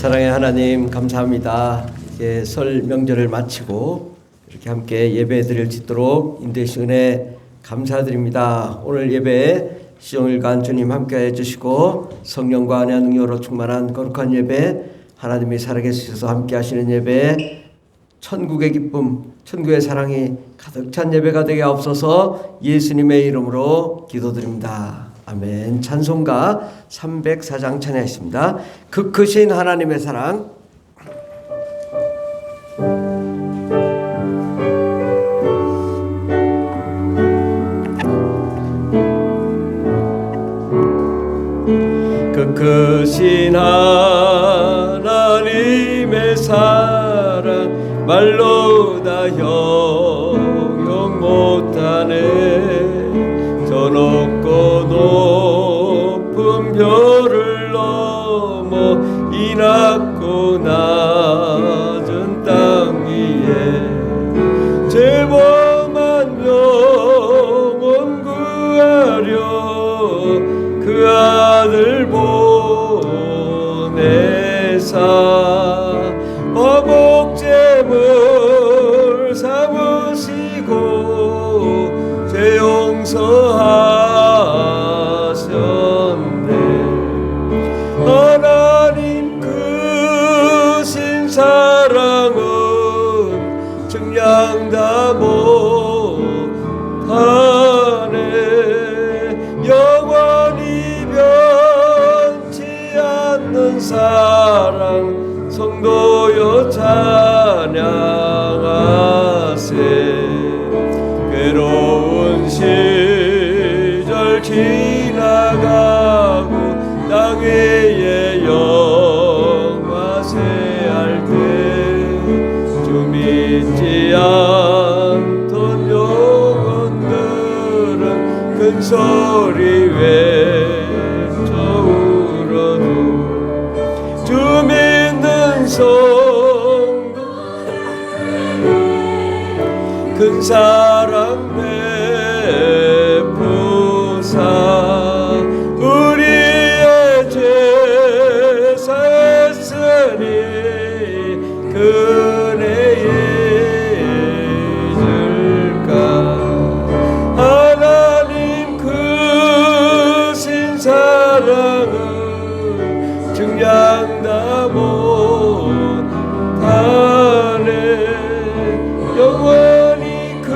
사랑의 하나님 감사합니다. 이제 설 명절을 마치고 이렇게 함께 예배 드릴 수 있도록 인도해 주신 은혜 감사드립니다. 오늘 예배에 시종일관 주님 함께 해주시고 성령과 은혜와 능력으로 충만한 거룩한 예배, 하나님이 살아계셔서 함께 하시는 예배, 천국의 기쁨, 천국의 사랑이 가득 찬 예배가 되게 하옵소서. 예수님의 이름으로 기도드립니다. 아멘. 찬송가 304장 찬양했습니다. 그 크신 하나님의 사랑. 그 크신 하나님의 사랑 말로 다 형용 못하네. 저 높고 높은 별을 넘어 이 낮고 낮은 땅 위에 죄범한 영혼 구하려 그 아들 보내사 화목제물 삼으시고 죄 용서하셨네. 하나님 크신 사랑은 증량 다 못하네. 영원히 변치 않는 사랑 성도여 찬양하세. 괴로운 시절 지나가고 땅 위에 영화세할 때 주 믿지 않던 영혼들은 큰 소리 외쳐 울어도 주 믿는 성도 큰 사랑 베푸사 우리의 죄 사했으니 그네에 잊을까. 하나님 크신 사랑은 증량 다 못하네. 영원히 크신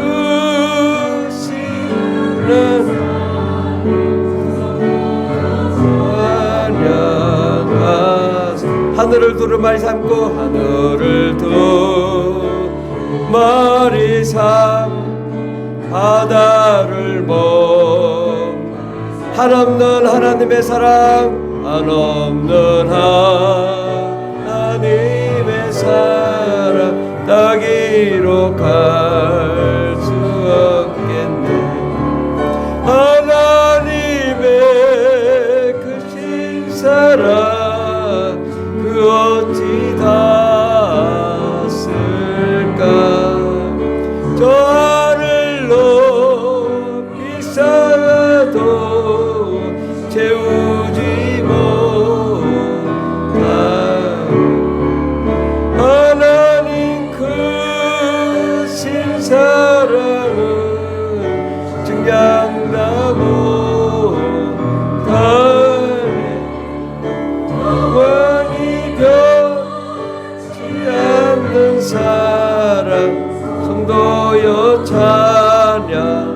하늘을 두루마리 삼고 하늘을 두루마리 삼 바다를 한없는 하나님의 사랑, 한없는 하나님의 사랑 따기로 갈 수 없겠네. 하나님의 크신 사랑 그 어찌 닿았을까. 저 하늘 높이 쌓아도 채우지 못한 하나님 크신 사랑은 증량 다 못하네. 사랑 성도여 찬양하세.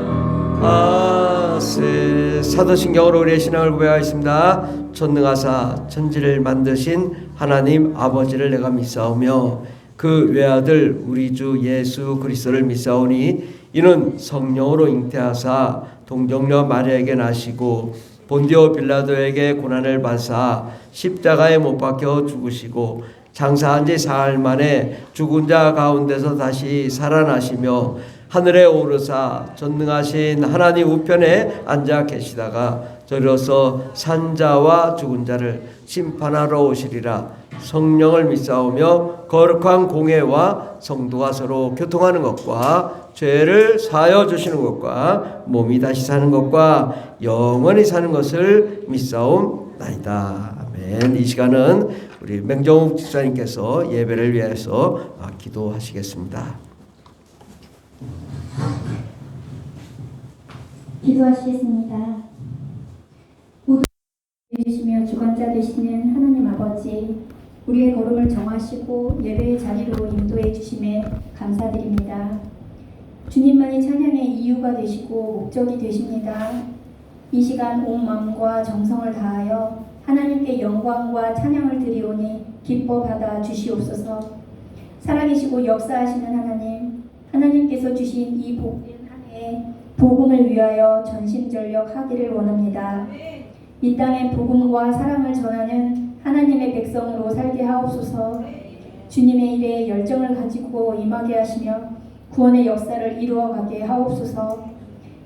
사도신경으로 우리의 신앙을 고백하겠습니다. 전능하사 천지를 만드신 하나님 아버지를 내가 믿사오며 그 외아들 우리 주 예수 그리스도를 믿사오니 이는 성령으로 잉태하사 동정녀 마리아에게 나시고 본디오 빌라도에게 고난을 받사 십자가에 못 박혀 죽으시고 장사한 지 사흘 만에 죽은 자 가운데서 다시 살아나시며 하늘에 오르사 전능하신 하나님 우편에 앉아 계시다가 저리로서 산자와 죽은 자를 심판하러 오시리라. 성령을 믿사오며 거룩한 공회와 성도가 서로 교통하는 것과 죄를 사하여 주시는 것과 몸이 다시 사는 것과 영원히 사는 것을 믿사옵나이다. 아멘. 이 시간은 우리 맹정욱 집사님께서 예배를 위해서 기도하시겠습니다. 기도하시겠습니다. 모든 주시며 주관자 되시는 하나님 아버지, 우리의 걸음을 정하시고 예배의 자리로 인도해 주심에 감사드립니다. 주님만이 찬양의 이유가 되시고 목적이 되십니다. 이 시간 온 마음과 정성을 다하여 하나님께 영광과 찬양을 드리오니 기뻐 받아 주시옵소서. 살아계시고 역사하시는 하나님, 하나님께서 주신 이 복된 한 해에 복음을 위하여 전심전력 하기를 원합니다. 이 땅에 복음과 사랑을 전하는 하나님의 백성으로 살게 하옵소서. 주님의 일에 열정을 가지고 임하게 하시며 구원의 역사를 이루어가게 하옵소서.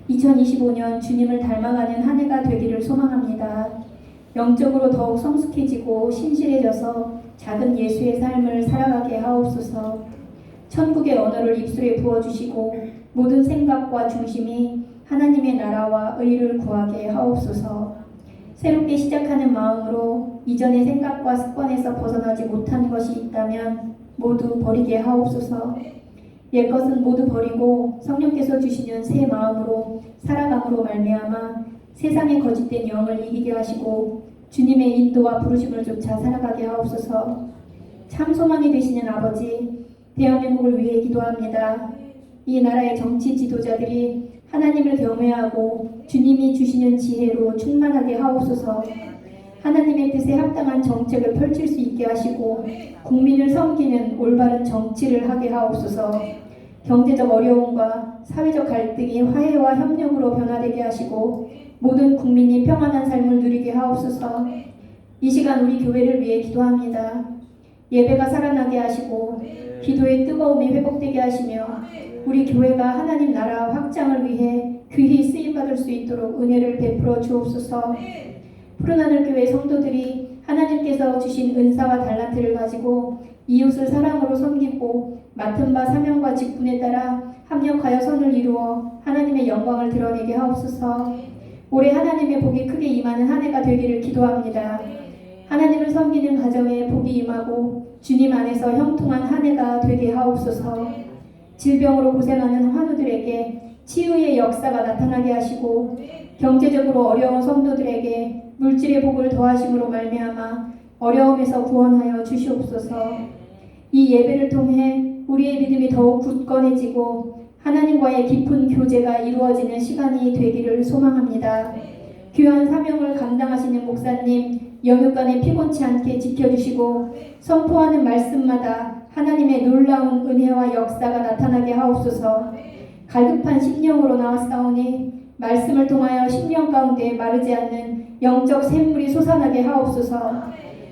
2025년 주님을 닮아가는 한 해가 되기를 소망합니다. 영적으로 더욱 성숙해지고 신실해져서 작은 예수의 삶을 살아가게 하옵소서. 천국의 언어를 입술에 부어주시고 모든 생각과 중심이 하나님의 나라와 의를 구하게 하옵소서. 새롭게 시작하는 마음으로 이전의 생각과 습관에서 벗어나지 못한 것이 있다면 모두 버리게 하옵소서. 옛것은 모두 버리고 성령께서 주시는 새 마음으로 살아감으로 말미암아 세상의 거짓된 영을 이기게 하시고 주님의 인도와 부르심을 쫓아 살아가게 하옵소서. 참 소망이 되시는 아버지, 대한민국을 위해 기도합니다. 이 나라의 정치 지도자들이 하나님을 경외하고 주님이 주시는 지혜로 충만하게 하옵소서. 하나님의 뜻에 합당한 정책을 펼칠 수 있게 하시고 국민을 섬기는 올바른 정치를 하게 하옵소서. 경제적 어려움과 사회적 갈등이 화해와 협력으로 변화되게 하시고 모든 국민이 평안한 삶을 누리게 하옵소서. 이 시간 우리 교회를 위해 기도합니다. 예배가 살아나게 하시고 기도의 뜨거움이 회복되게 하시며 우리 교회가 하나님 나라 확장을 위해 귀히 쓰임받을 수 있도록 은혜를 베풀어 주옵소서. 푸른하늘 교회 성도들이 하나님께서 주신 은사와 달란트를 가지고 이웃을 사랑으로 섬기고 맡은 바 사명과 직분에 따라 합력하여 선을 이루어 하나님의 영광을 드러내게 하옵소서. 올해 하나님의 복이 크게 임하는 한 해가 되기를 기도합니다. 하나님을 섬기는 가정에 복이 임하고 주님 안에서 형통한 한 해가 되게 하옵소서. 질병으로 고생하는 환우들에게 치유의 역사가 나타나게 하시고 경제적으로 어려운 성도들에게 물질의 복을 더하심으로 말미암아 어려움에서 구원하여 주시옵소서. 이 예배를 통해 우리의 믿음이 더욱 굳건해지고 하나님과의 깊은 교제가 이루어지는 시간이 되기를 소망합니다. 귀한 사명을 감당하시는 목사님, 영육간에 피곤치 않게 지켜주시고 선포하는 말씀마다 하나님의 놀라운 은혜와 역사가 나타나게 하옵소서. 갈급한 심령으로 나왔사오니 말씀을 통하여 심령 가운데 마르지 않는 영적 샘물이 솟아나게 하옵소서.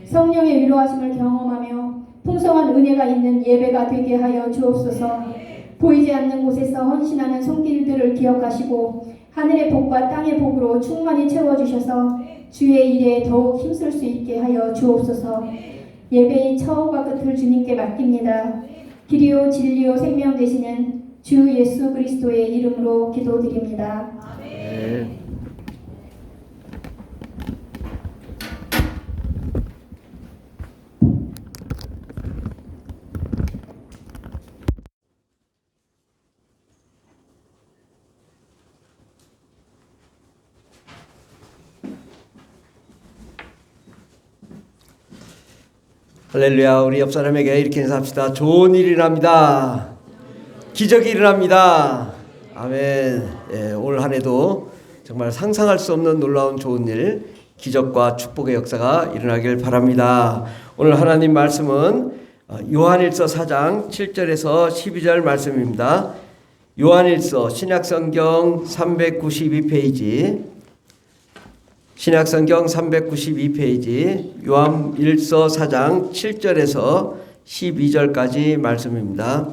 성령의 위로하심을 경험하며 풍성한 은혜가 있는 예배가 되게 하여 주옵소서. 보이지 않는 곳에서 헌신하는 손길들을 기억하시고 하늘의 복과 땅의 복으로 충만히 채워주셔서 주의 일에 더욱 힘쓸 수 있게 하여 주옵소서. 예배의 처음과 끝을 주님께 맡깁니다. 길이요 진리요 생명 되시는 주 예수 그리스도의 이름으로 기도드립니다. 아멘. 할렐루야. 우리 옆 사람에게 이렇게 인사합시다. 좋은 일이 일어납니다. 기적이 일어납니다. 아멘. 예, 올 한 해도 정말 상상할 수 없는 놀라운 좋은 일, 기적과 축복의 역사가 일어나길 바랍니다. 오늘 하나님 말씀은 요한일서 4장 7절에서 12절 말씀입니다. 요한일서 신약성경 392페이지, 신약성경 392페이지, 요한일서 4장 7절에서 12절까지 말씀입니다.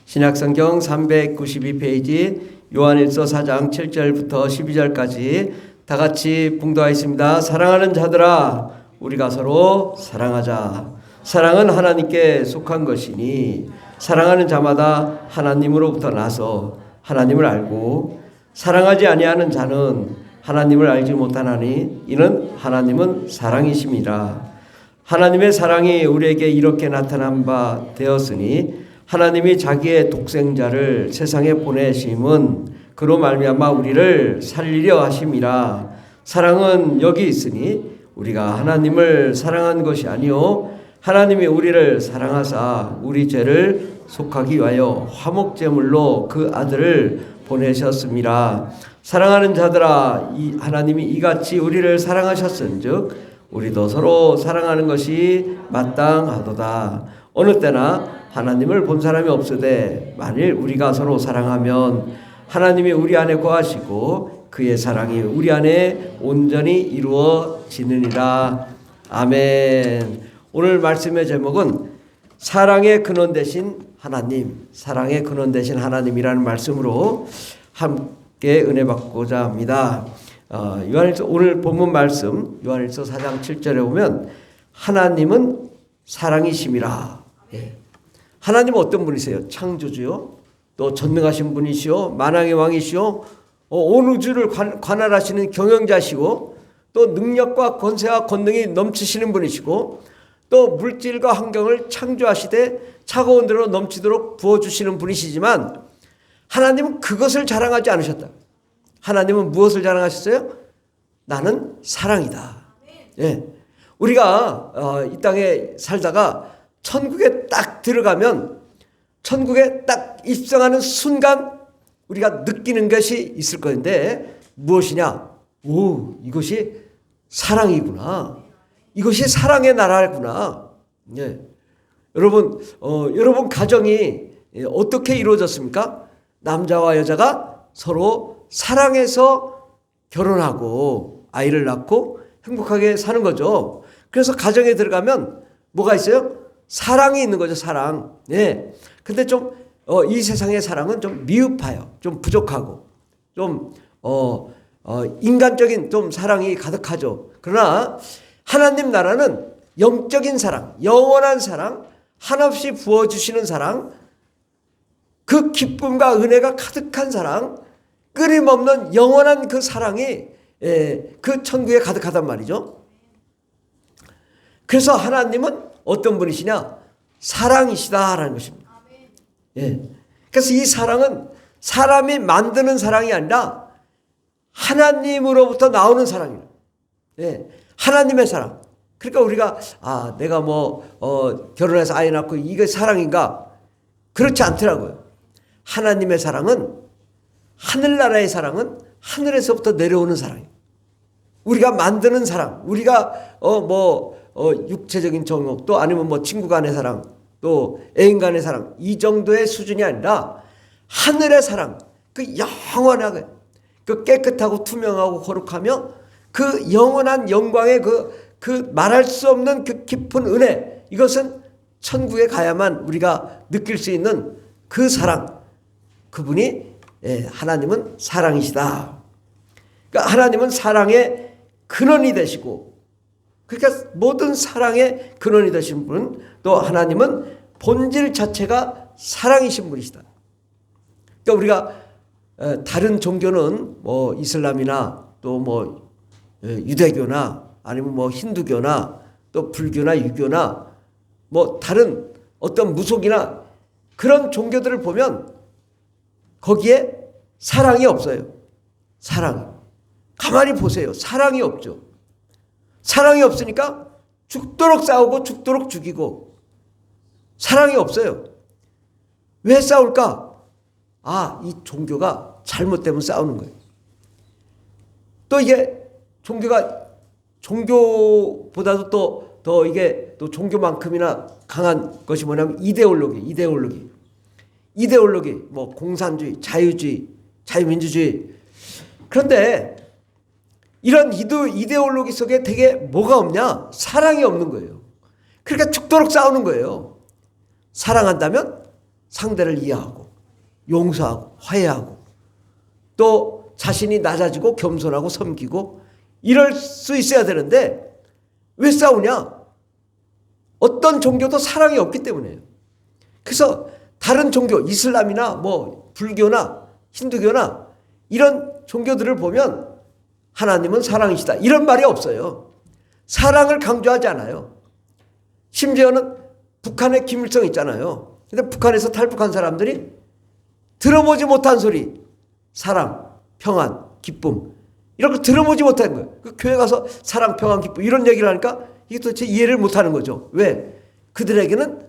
신약성경 392페이지, 요한일서 4장 7절부터 12절까지 다 같이 봉독하겠습니다. 사랑하는 자들아, 우리가 서로 사랑하자. 사랑은 하나님께 속한 것이니 사랑하는 자마다 하나님으로부터 나서 하나님을 알고 사랑하지 아니하는 자는 하나님을 알지 못하나니 이는 하나님은 사랑이심이라. 하나님의 사랑이 우리에게 이렇게 나타난 바 되었으니 하나님이 자기의 독생자를 세상에 보내심은 그로 말미암아 우리를 살리려 하심이라. 사랑은 여기 있으니 우리가 하나님을 사랑한 것이 아니요 하나님이 우리를 사랑하사 우리 죄를 속하기 위하여 화목제물로 그 아들을 보내셨음이라. 사랑하는 자들아, 하나님이 이같이 우리를 사랑하셨은즉 우리도 서로 사랑하는 것이 마땅하도다. 어느 때나 하나님을 본 사람이 없으되 만일 우리가 서로 사랑하면 하나님이 우리 안에 거하시고 그의 사랑이 우리 안에 온전히 이루어지느니라. 아멘. 오늘 말씀의 제목은 사랑의 근원 되신 하나님, 사랑의 근원 되신 하나님이라는 말씀으로 함께 은혜 받고자 합니다. 요한일서 오늘 본문 말씀 요한일서 4장 7절에 보면 하나님은 사랑이심이라. 하나님은 어떤 분이세요? 창조주요, 또 전능하신 분이시오, 만왕의 왕이시오, 온 우주를 관할하시는 경영자시고, 또 능력과 권세와 권능이 넘치시는 분이시고, 또 물질과 환경을 창조하시되 차가운 대로 넘치도록 부어주시는 분이시지만 하나님은 그것을 자랑하지 않으셨다. 하나님은 무엇을 자랑하셨어요? 나는 사랑이다. 예. 우리가 이 땅에 살다가 천국에 딱 들어가면, 천국에 딱 입성하는 순간 우리가 느끼는 것이 있을 건데 무엇이냐? 오, 이것이 사랑이구나. 이것이 사랑의 나라구나. 예. 여러분 가정이 어떻게 이루어졌습니까? 남자와 여자가 서로 사랑해서 결혼하고 아이를 낳고 행복하게 사는 거죠. 그래서 가정에 들어가면 뭐가 있어요? 사랑이 있는 거죠. 사랑. 예. 근데 좀 이 세상의 사랑은 좀 미흡해요. 좀 부족하고 좀 인간적인 좀 사랑이 가득하죠. 그러나 하나님 나라는 영적인 사랑, 영원한 사랑, 한없이 부어주시는 사랑, 그 기쁨과 은혜가 가득한 사랑, 끊임없는 영원한 그 사랑이 그 천국에 가득하단 말이죠. 그래서 하나님은 어떤 분이시냐? 사랑이시다라는 것입니다. 예. 그래서 이 사랑은 사람이 만드는 사랑이 아니라 하나님으로부터 나오는 사랑이에요. 예. 하나님의 사랑. 그러니까 우리가 내가 결혼해서 아이 낳고 이게 사랑인가? 그렇지 않더라고요. 하나님의 사랑은, 하늘나라의 사랑은 하늘에서부터 내려오는 사랑이에요. 우리가 만드는 사랑, 우리가 육체적인 정욕, 또 아니면 친구 간의 사랑, 또 애인 간의 사랑, 이 정도의 수준이 아니라 하늘의 사랑, 그 영원하게, 그 깨끗하고 투명하고 거룩하며 그 영원한 영광의 그 말할 수 없는 그 깊은 은혜, 이것은 천국에 가야만 우리가 느낄 수 있는 그 사랑, 그분이 하나님은 사랑이시다. 그러니까 하나님은 사랑의 근원이 되시고, 그러니까 모든 사랑의 근원이 되신 분, 또 하나님은 본질 자체가 사랑이신 분이시다. 그러니까 우리가 다른 종교는 이슬람이나 또 유대교나 아니면 힌두교나 또 불교나 유교나 다른 어떤 무속이나 그런 종교들을 보면 거기에 사랑이 없어요. 사랑. 가만히 보세요. 사랑이 없죠. 사랑이 없으니까 죽도록 싸우고 죽도록 죽이고, 사랑이 없어요. 왜 싸울까? 이 종교가 잘못되면 싸우는 거예요. 또 이게 종교보다도 더 이게 또 종교만큼이나 강한 것이 뭐냐면 이데올로기, 공산주의, 자유주의, 자유민주주의. 그런데 이런 이데올로기 속에 되게 뭐가 없냐? 사랑이 없는 거예요. 그러니까 죽도록 싸우는 거예요. 사랑한다면 상대를 이해하고 용서하고 화해하고 또 자신이 낮아지고 겸손하고 섬기고 이럴 수 있어야 되는데 왜 싸우냐? 어떤 종교도 사랑이 없기 때문에요. 그래서 다른 종교, 이슬람이나 불교나 힌두교나 이런 종교들을 보면 하나님은 사랑이시다. 이런 말이 없어요. 사랑을 강조하지 않아요. 심지어는 북한의 김일성 있잖아요. 근데 북한에서 탈북한 사람들이 들어보지 못한 소리, 사랑, 평안, 기쁨, 이런 거 들어보지 못한 거예요. 그 교회 가서 사랑, 평안, 기쁨 이런 얘기를 하니까 이게 도대체 이해를 못하는 거죠. 왜? 그들에게는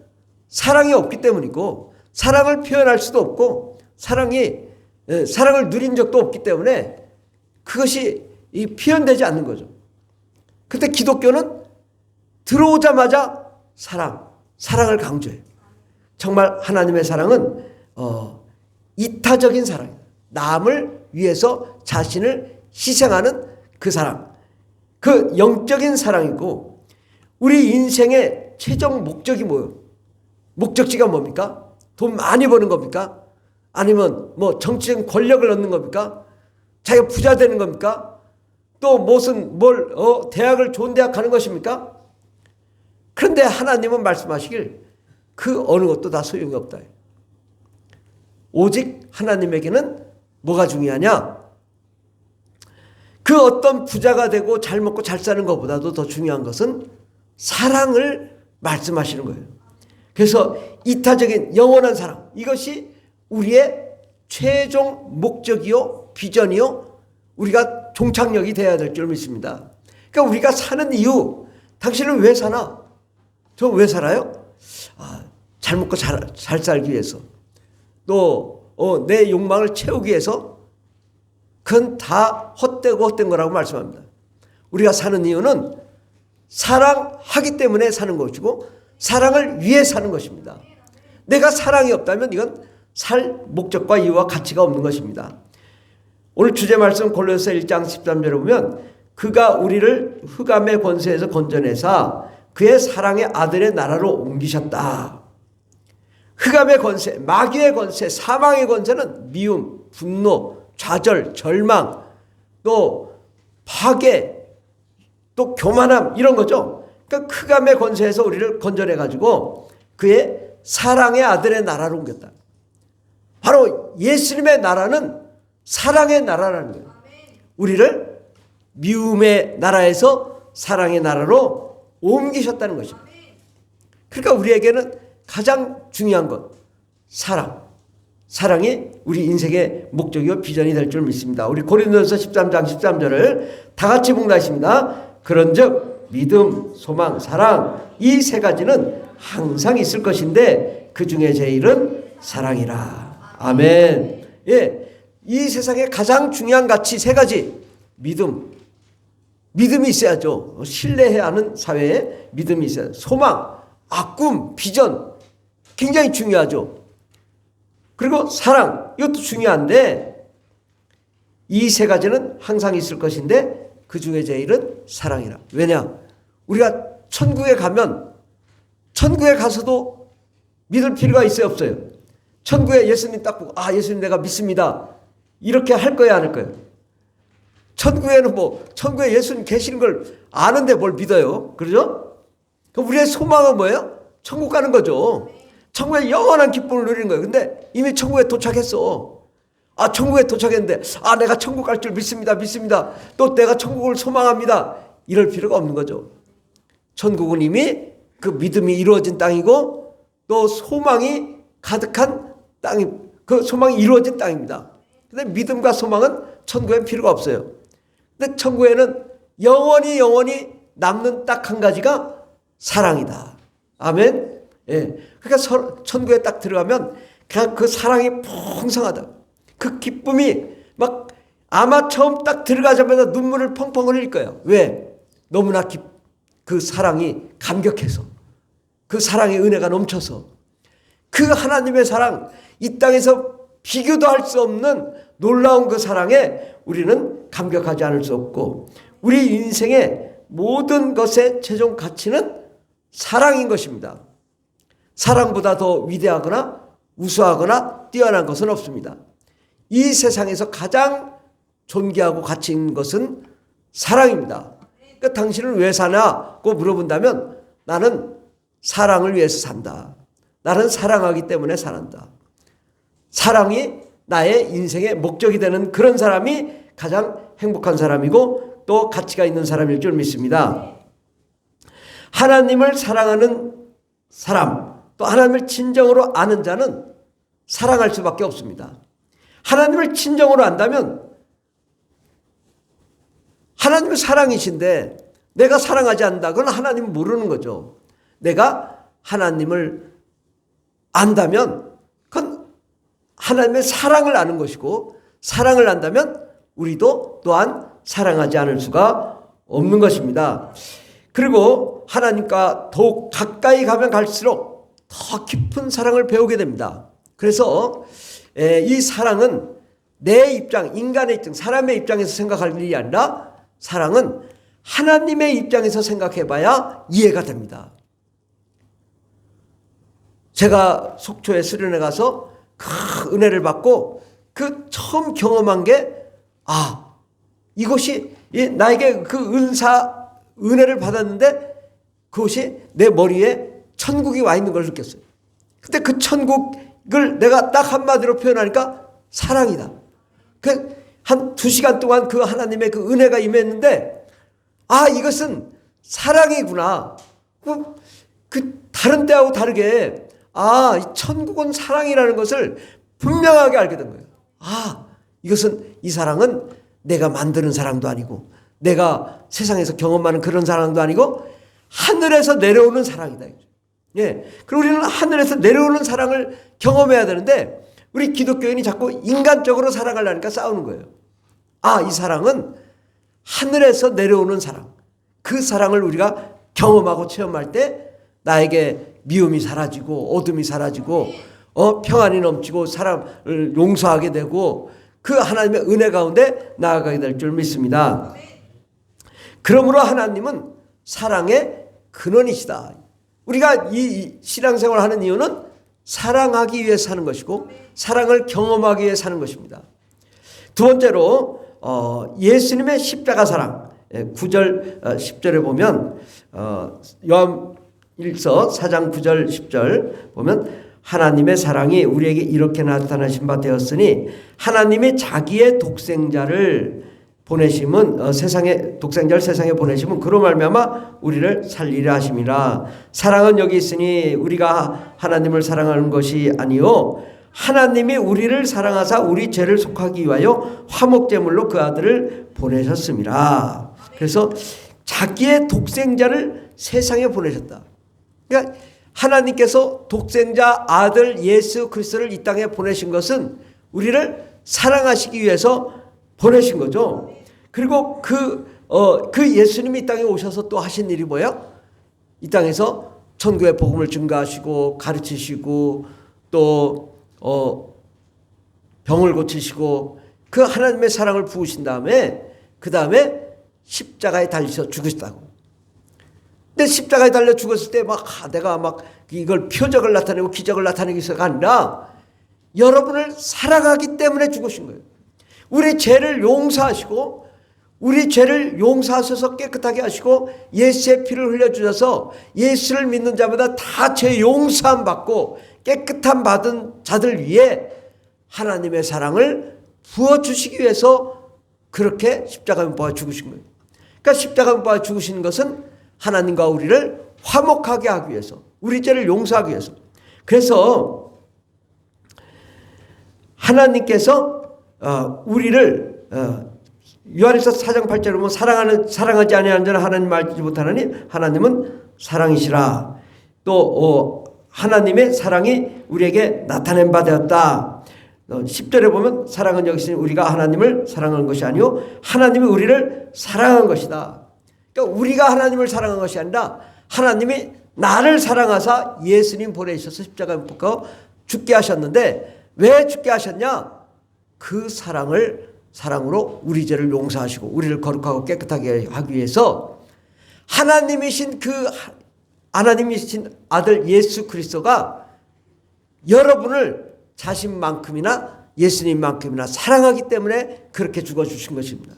사랑이 없기 때문이고, 사랑을 표현할 수도 없고, 사랑을 누린 적도 없기 때문에 그것이 표현되지 않는 거죠. 근데 기독교는 들어오자마자 사랑을 강조해요. 정말 하나님의 사랑은 이타적인 사랑이에요. 남을 위해서 자신을 희생하는 그 사랑, 그 영적인 사랑이고, 우리 인생의 최종 목적이 뭐예요? 목적지가 뭡니까? 돈 많이 버는 겁니까? 아니면 뭐 정치적인 권력을 얻는 겁니까? 자기가 부자 되는 겁니까? 또 무슨 대학을 좋은 대학 가는 것입니까? 그런데 하나님은 말씀하시길 그 어느 것도 다 소용이 없다. 오직 하나님에게는 뭐가 중요하냐? 그 어떤 부자가 되고 잘 먹고 잘 사는 것보다도 더 중요한 것은 사랑을 말씀하시는 거예요. 그래서 이타적인 영원한 사랑, 이것이 우리의 최종 목적이요, 비전이요, 우리가 종착역이 되어야 될 줄 믿습니다. 그러니까 우리가 사는 이유, 당신은 왜 사나? 저 왜 살아요? 잘 먹고 잘 살기 위해서. 또 내 욕망을 채우기 위해서. 그건 다 헛된 거라고 말씀합니다. 우리가 사는 이유는 사랑하기 때문에 사는 것이고, 사랑을 위해 사는 것입니다. 내가 사랑이 없다면 이건 살 목적과 이유와 가치가 없는 것입니다. 오늘 주제 말씀 골로새 1장 13절에 보면, 그가 우리를 흑암의 권세에서 건져내사 그의 사랑의 아들의 나라로 옮기셨다. 흑암의 권세, 마귀의 권세, 사망의 권세는 미움, 분노, 좌절, 절망, 또 파괴, 또 교만함, 이런 거죠. 그러니까 흑암의 권세에서 우리를 건져내가지고 그의 사랑의 아들의 나라로 옮겼다. 바로 예수님의 나라는 사랑의 나라라는 거예요. 우리를 미움의 나라에서 사랑의 나라로 옮기셨다는 것입니다. 그러니까 우리에게는 가장 중요한 것, 사랑이 우리 인생의 목적이요 비전이 될 줄 믿습니다. 우리 고린도전서 13장 13절을 다 같이 봉독하십니다. 그런즉 믿음, 소망, 사랑, 이 세 가지는 항상 있을 것인데 그 중에 제일은 사랑이라. 아멘. 예, 이 세상에 가장 중요한 가치 세 가지. 믿음이 있어야죠. 신뢰해야 하는 사회에 믿음이 있어야죠. 소망, 꿈, 비전, 굉장히 중요하죠. 그리고 사랑, 이것도 중요한데 이 세 가지는 항상 있을 것인데 그 중에 제일은 사랑이라. 왜냐? 우리가 천국에 가서도 믿을 필요가 있어요, 없어요? 천국에 예수님 딱 보고 예수님 내가 믿습니다, 이렇게 할 거야, 안 할 거예요? 천국에는 천국에 예수님 계시는 걸 아는데 뭘 믿어요? 그러죠? 그럼 우리의 소망은 뭐예요? 천국 가는 거죠. 천국의 영원한 기쁨을 누리는 거예요. 근데 이미 천국에 도착했어. 천국에 도착했는데 내가 천국 갈 줄 믿습니다. 또 내가 천국을 소망합니다, 이럴 필요가 없는 거죠. 천국은 이미 그 믿음이 이루어진 땅이고, 또 소망이 가득한 땅이, 그 소망이 이루어진 땅입니다. 근데 믿음과 소망은 천국엔 필요가 없어요. 근데 천국에는 영원히 남는 딱 한 가지가 사랑이다. 아멘. 예. 그러니까 천국에 딱 들어가면 그냥 그 사랑이 풍성하다. 그 기쁨이 아마 처음 딱 들어가자마자 눈물을 펑펑 흘릴 거예요. 왜? 너무나 그 사랑이 감격해서, 그 사랑의 은혜가 넘쳐서, 그 하나님의 사랑, 이 땅에서 비교도 할 수 없는 놀라운 그 사랑에 우리는 감격하지 않을 수 없고, 우리 인생의 모든 것의 최종 가치는 사랑인 것입니다. 사랑보다 더 위대하거나 우수하거나 뛰어난 것은 없습니다. 이 세상에서 가장 존귀하고 가치 있는 것은 사랑입니다. 그러니까 당신은 왜 사냐고 물어본다면, 나는 사랑을 위해서 산다. 나는 사랑하기 때문에 산다. 사랑이 나의 인생의 목적이 되는 그런 사람이 가장 행복한 사람이고, 또 가치가 있는 사람일 줄 믿습니다. 하나님을 사랑하는 사람, 또 하나님을 진정으로 아는 자는 사랑할 수밖에 없습니다. 하나님을 진정으로 안다면 하나님은 사랑이신데 내가 사랑하지 않는다. 그건 하나님은 모르는 거죠. 내가 하나님을 안다면 그건 하나님의 사랑을 아는 것이고, 사랑을 안다면 우리도 또한 사랑하지 않을 수가 없는 것입니다. 그리고 하나님과 더욱 가까이 가면 갈수록 더 깊은 사랑을 배우게 됩니다. 그래서 이 사랑은 내 입장, 인간의 입장, 사람의 입장에서 생각할 일이 아니라 사랑은 하나님의 입장에서 생각해 봐야 이해가 됩니다. 제가 속초에 수련회 가서 그 은혜를 받고 그 처음 경험한 게, 이것이 나에게 그 은혜를 받았는데 그것이 내 머리에 천국이 와 있는 걸 느꼈어요. 근데 그 천국을 내가 딱 한마디로 표현하니까 사랑이다. 한 2시간 동안 그 하나님의 그 은혜가 임했는데, 이것은 사랑이구나. 그 다른 때하고 다르게 이 천국은 사랑이라는 것을 분명하게 알게 된 거예요. 이 사랑은 내가 만드는 사랑도 아니고 내가 세상에서 경험하는 그런 사랑도 아니고 하늘에서 내려오는 사랑이다. 그리고 우리는 하늘에서 내려오는 사랑을 경험해야 되는데 우리 기독교인이 자꾸 인간적으로 사랑하려니까 싸우는 거예요. 이 사랑은 하늘에서 내려오는 사랑. 그 사랑을 우리가 경험하고 체험할 때 나에게 미움이 사라지고 어둠이 사라지고 평안이 넘치고 사람을 용서하게 되고 그 하나님의 은혜 가운데 나아가게 될 줄 믿습니다. 그러므로 하나님은 사랑의 근원이시다. 우리가 이 신앙생활을 하는 이유는 사랑하기 위해 사는 것이고 사랑을 경험하기 위해 사는 것입니다. 두 번째로 예수님의 십자가 사랑, 9절 10절에 보면 요한일서 4장 9절 10절 보면 하나님의 사랑이 우리에게 이렇게 나타나신 바 되었으니 하나님이 자기의 독생자를 보내심은 독생자를 세상에 보내심은 그로 말미암아 우리를 살리려 하심이라. 사랑은 여기 있으니 우리가 하나님을 사랑하는 것이 아니요 하나님이 우리를 사랑하사 우리 죄를 속하기 위하여 화목제물로 그 아들을 보내셨습니다. 그래서 자기의 독생자를 세상에 보내셨다. 그러니까 하나님께서 독생자 아들 예수 그리스도를 이 땅에 보내신 것은 우리를 사랑하시기 위해서 보내신 거죠. 그리고 그 예수님이 이 땅에 오셔서 또 하신 일이 뭐예요? 이 땅에서 천국의 복음을 증거하시고 가르치시고 또 병을 고치시고 그 하나님의 사랑을 부으신 다음에 그 다음에 십자가에 달리셔 죽으시다고. 근데 십자가에 달려 죽었을 때 내가 이걸 표적을 나타내고 기적을 나타내기 위해서가 아니라 여러분을 사랑하기 때문에 죽으신 거예요. 우리 죄를 용서하시고 우리 죄를 용서하셔서 깨끗하게 하시고 예수의 피를 흘려주셔서 예수를 믿는 자마다 다 죄 용서함 받고 깨끗함 받은 자들 위해 하나님의 사랑을 부어주시기 위해서 그렇게 십자가 못 박아 죽으신 거예요. 그러니까 십자가 못 박아 죽으신 것은 하나님과 우리를 화목하게 하기 위해서, 우리 죄를 용서하기 위해서. 그래서 하나님께서 우리를 요한일서 4장 8절에 보면 사랑하지 아니하는 자는 하나님 알지 못하나니 하나님은 사랑이시라. 또 하나님의 사랑이 우리에게 나타낸 바 되었다. 10절에 보면 사랑은 여기 있으니 우리가 하나님을 사랑하는 것이 아니요 하나님이 우리를 사랑한 것이다. 그러니까 우리가 하나님을 사랑한 것이 아니라 하나님이 나를 사랑하사 예수님 보내셔서 십자가에 못 박아 죽게 하셨는데 왜 죽게 하셨냐? 그 사랑으로 우리 죄를 용서하시고 우리를 거룩하고 깨끗하게 하기 위해서 하나님이신 아들 예수 그리스도가 여러분을 자신만큼이나 예수님만큼이나 사랑하기 때문에 그렇게 죽어주신 것입니다.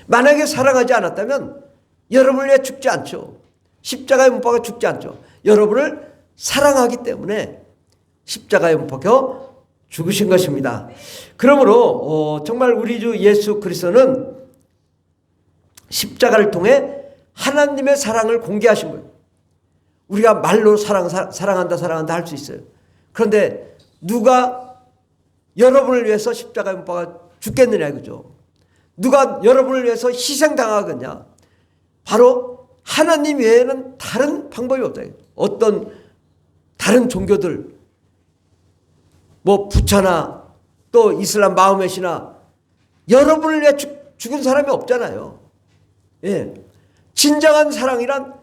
만약에 사랑하지 않았다면 여러분을 위해 죽지 않죠. 십자가에 못 박아 죽지 않죠. 여러분을 사랑하기 때문에 십자가에 못 박혀 죽으신 것입니다. 그러므로 정말 우리 주 예수 그리스도는 십자가를 통해 하나님의 사랑을 공개하신 거예요. 우리가 말로 사랑한다 할 수 있어요. 그런데 누가 여러분을 위해서 십자가에 못 박아 죽겠느냐 이거죠. 누가 여러분을 위해서 희생당하겠냐. 바로 하나님 외에는 다른 방법이 없다. 어떤 다른 종교들, 뭐 부처나 또 이슬람 마호멧이나 여러분을 위해 죽은 사람이 없잖아요. 예. 진정한 사랑이란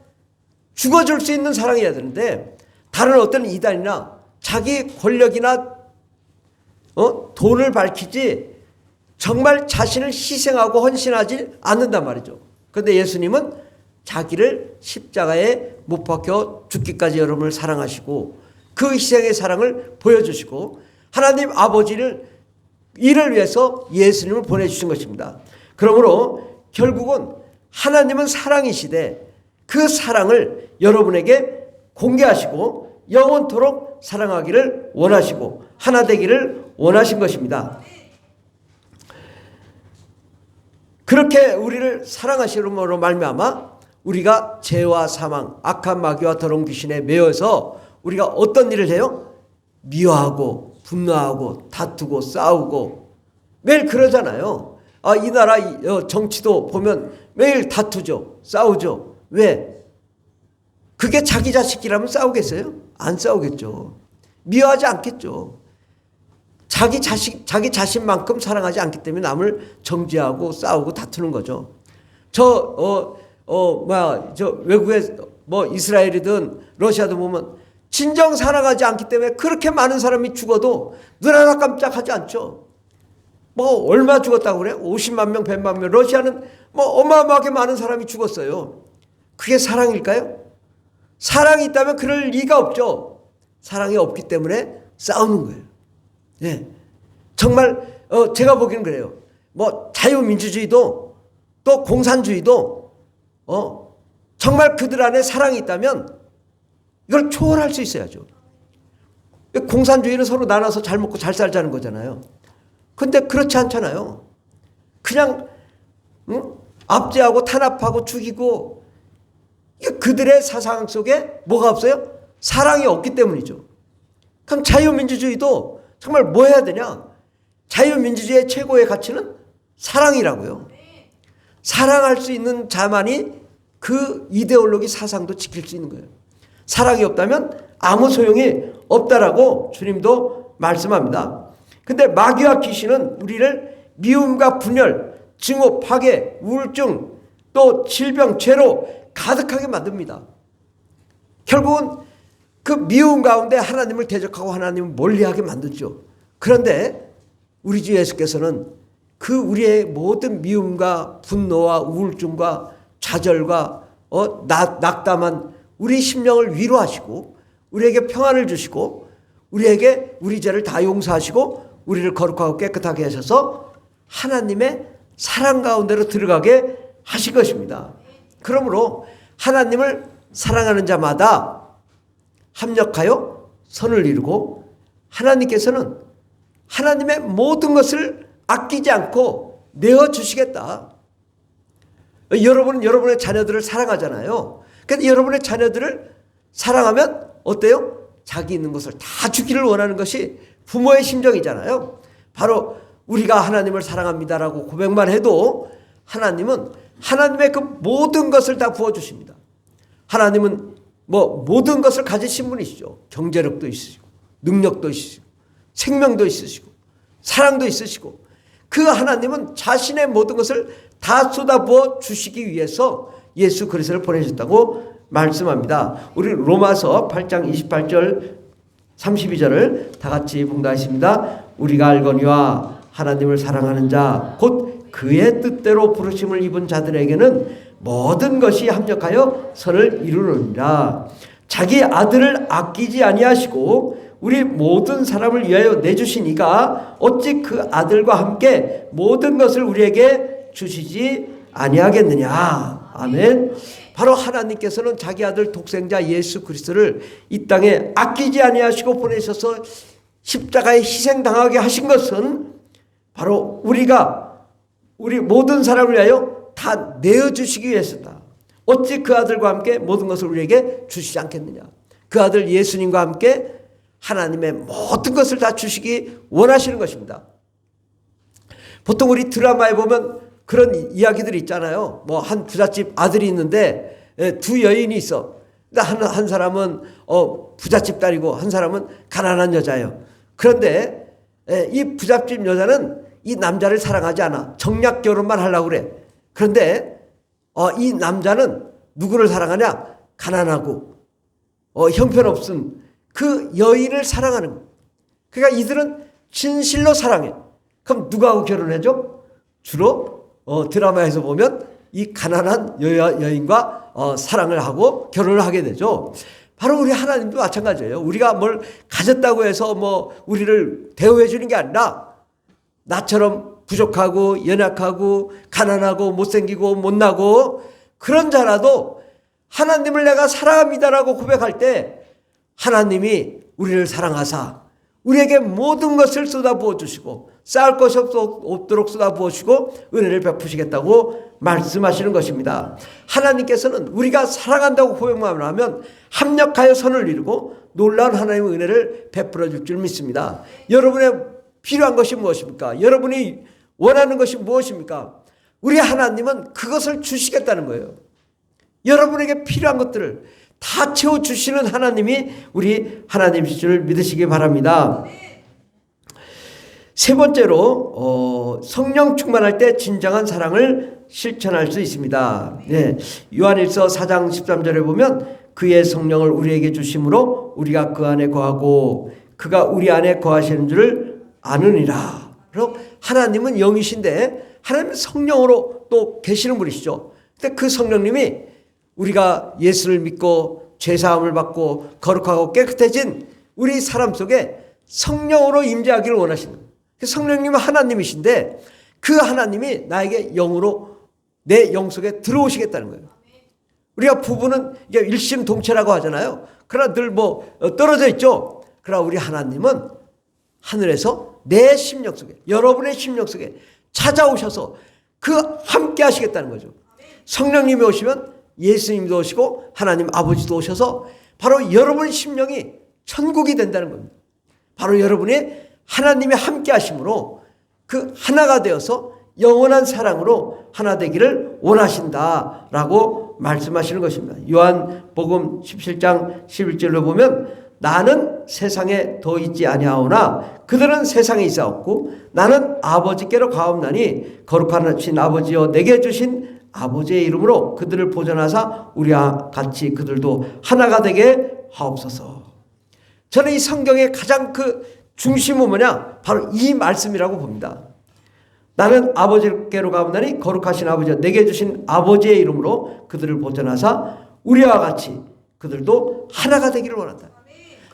죽어줄 수 있는 사랑이어야 되는데, 다른 어떤 이단이나 자기 권력이나 돈을 밝히지 정말 자신을 희생하고 헌신하지 않는단 말이죠. 그런데 예수님은 자기를 십자가에 못 박혀 죽기까지 여러분을 사랑하시고 그 희생의 사랑을 보여주시고 하나님 아버지를 이를 위해서 예수님을 보내주신 것입니다. 그러므로 결국은 하나님은 사랑이시되 그 사랑을 여러분에게 공개하시고 영원토록 사랑하기를 원하시고 하나 되기를 원하신 것입니다. 그렇게 우리를 사랑하시므로 말미암아 우리가 죄와 사망, 악한 마귀와 더러운 귀신에 매여서 우리가 어떤 일을 해요? 미워하고 분노하고 다투고 싸우고 매일 그러잖아요. 이 나라 정치도 보면 매일 다투죠. 싸우죠. 왜? 그게 자기 자식이라면 싸우겠어요? 안 싸우겠죠. 미워하지 않겠죠. 자기 자신만큼 사랑하지 않기 때문에 남을 정죄하고 싸우고 다투는 거죠. 저 외국에 뭐 이스라엘이든 러시아도 보면 진정 사랑하지 않기 때문에 그렇게 많은 사람이 죽어도 눈 하나 깜짝하지 않죠. 뭐 얼마 죽었다고 그래요? 50만 명, 100만 명. 러시아는 뭐 어마어마하게 많은 사람이 죽었어요. 그게 사랑일까요? 사랑이 있다면 그럴 리가 없죠. 사랑이 없기 때문에 싸우는 거예요. 예. 정말 제가 보기는 그래요. 뭐 자유민주주의도 또 공산주의도 정말 그들 안에 사랑이 있다면 이걸 초월할 수 있어야죠. 공산주의는 서로 나눠서 잘 먹고 잘 살자는 거잖아요. 근데 그렇지 않잖아요. 그냥 압제하고 탄압하고 죽이고, 그들의 사상 속에 뭐가 없어요? 사랑이 없기 때문이죠. 그럼 자유민주주의도 정말 뭐 해야 되냐? 자유민주주의의 최고의 가치는 사랑이라고요. 사랑할 수 있는 자만이 그 이데올로기 사상도 지킬 수 있는 거예요. 사랑이 없다면 아무 소용이 없다라고 주님도 말씀합니다. 근데 마귀와 귀신은 우리를 미움과 분열, 증오, 파괴, 우울증, 또 질병, 죄로 가득하게 만듭니다. 결국은 그 미움 가운데 하나님을 대적하고 하나님을 멀리하게 만들죠. 그런데 우리 주 예수께서는 그 우리의 모든 미움과 분노와 우울증과 좌절과 낙담한 우리 심령을 위로하시고 우리에게 평안을 주시고 우리에게 우리 죄를 다 용서하시고 우리를 거룩하고 깨끗하게 하셔서 하나님의 사랑 가운데로 들어가게 하실 것입니다. 그러므로 하나님을 사랑하는 자마다 합력하여 선을 이루고 하나님께서는 하나님의 모든 것을 아끼지 않고 내어주시겠다. 여러분은 여러분의 자녀들을 사랑하잖아요. 그런데 여러분의 자녀들을 사랑하면 어때요? 자기 있는 것을 다 주기를 원하는 것이 부모의 심정이잖아요. 바로 우리가 하나님을 사랑합니다라고 고백만 해도 하나님은 하나님의 그 모든 것을 다 부어주십니다. 하나님은 뭐 모든 것을 가지신 분이시죠. 경제력도 있으시고 능력도 있으시고 생명도 있으시고 사랑도 있으시고 그 하나님은 자신의 모든 것을 다 쏟아부어 주시기 위해서 예수 그리스도를 보내셨다고 말씀합니다. 우리 로마서 8장 28절 32절을 다 같이 봉독하겠습니다. 우리가 알거니와 하나님을 사랑하는 자 곧 그의 뜻대로 부르심을 입은 자들에게는 모든 것이 합력하여 선을 이루느니라. 자기 아들을 아끼지 아니하시고 우리 모든 사람을 위하여 내주시니가 어찌 그 아들과 함께 모든 것을 우리에게 주시지 아니하겠느냐. 아멘. 바로 하나님께서는 자기 아들 독생자 예수 그리스도를 이 땅에 아끼지 아니하시고 보내셔서 십자가에 희생당하게 하신 것은 바로 우리 모든 사람을 위하여 다 내어주시기 위해서다. 어찌 그 아들과 함께 모든 것을 우리에게 주시지 않겠느냐. 그 아들 예수님과 함께 하나님의 모든 것을 다 주시기 원하시는 것입니다. 보통 우리 드라마에 보면 그런 이야기들이 있잖아요. 뭐 한 부잣집 아들이 있는데 두 여인이 있어. 한 사람은 부잣집 딸이고 한 사람은 가난한 여자예요. 그런데 이 부잣집 여자는 이 남자를 사랑하지 않아. 정략 결혼만 하려고 그래. 그런데 이 남자는 누구를 사랑하냐? 가난하고 형편없은 그 여인을 사랑하는 거예요. 그러니까 이들은 진실로 사랑해. 그럼 누구하고 결혼해줘? 주로 드라마에서 보면 이 가난한 여인과 사랑을 하고 결혼을 하게 되죠. 바로 우리 하나님도 마찬가지예요. 우리가 뭘 가졌다고 해서 뭐 우리를 대우해 주는 게 아니라 나처럼 부족하고 연약하고 가난하고 못생기고 못나고 그런 자라도 하나님을 내가 사랑합니다라고 고백할 때 하나님이 우리를 사랑하사 우리에게 모든 것을 쏟아부어 주시고 쌓을 것이 없도록 쏟아부어 주시고 은혜를 베푸시겠다고 말씀하시는 것입니다. 하나님께서는 우리가 사랑한다고 고백만 하면 합력하여 선을 이루고 놀라운 하나님의 은혜를 베풀어 줄 줄 믿습니다. 여러분의 필요한 것이 무엇입니까? 여러분이 원하는 것이 무엇입니까? 우리 하나님은 그것을 주시겠다는 거예요. 여러분에게 필요한 것들을 다 채워주시는 하나님이 우리 하나님이실 줄 믿으시기 바랍니다. 세 번째로 성령 충만할 때 진정한 사랑을 실천할 수 있습니다. 네, 요한일서 4장 13절에 보면 그의 성령을 우리에게 주심으로 우리가 그 안에 거하고 그가 우리 안에 거하시는 줄을 아느니라. 그리고 하나님은 영이신데 하나님은 성령으로 또 계시는 분이시죠. 근데 그 성령님이 우리가 예수를 믿고 죄사함을 받고 거룩하고 깨끗해진 우리 사람 속에 성령으로 임재하기를 원하시는 거예요. 성령님은 하나님이신데 그 하나님이 나에게 영으로 내 영 속에 들어오시겠다는 거예요. 우리가 부부는 이게 일심동체라고 하잖아요. 그러나 늘 떨어져 있죠. 그러나 우리 하나님은 하늘에서 내 심령 속에 여러분의 심령 속에 찾아오셔서 그 함께 하시겠다는 거죠. 성령님이 오시면 예수님도 오시고 하나님 아버지도 오셔서 바로 여러분의 심령이 천국이 된다는 겁니다. 바로 여러분이 하나님이 함께 하심으로 그 하나가 되어서 영원한 사랑으로 하나 되기를 원하신다라고 말씀하시는 것입니다. 요한복음 17장 11절로 보면 나는 세상에 더 있지 아니하오나 그들은 세상에 있사옵고 나는 아버지께로 가옵나니 거룩하신 아버지여 내게 주신 아버지의 이름으로 그들을 보존하사 우리와 같이 그들도 하나가 되게 하옵소서. 저는 이 성경의 가장 그 중심은 뭐냐? 바로 이 말씀이라고 봅니다. 나는 아버지께로 가옵나니 거룩하신 아버지여 내게 주신 아버지의 이름으로 그들을 보존하사 우리와 같이 그들도 하나가 되기를 원한다.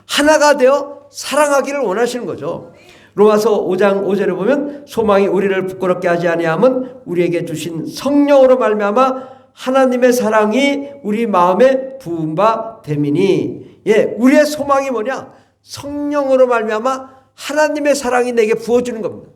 하나가 되어 사랑하기를 원하시는 거죠. 로마서 5장 5절에 보면 소망이 우리를 부끄럽게 하지 아니함은 우리에게 주신 성령으로 말미암아 하나님의 사랑이 우리 마음에 부은 바 됨이니. 우리의 소망이 뭐냐? 성령으로 말미암아 하나님의 사랑이 내게 부어주는 겁니다.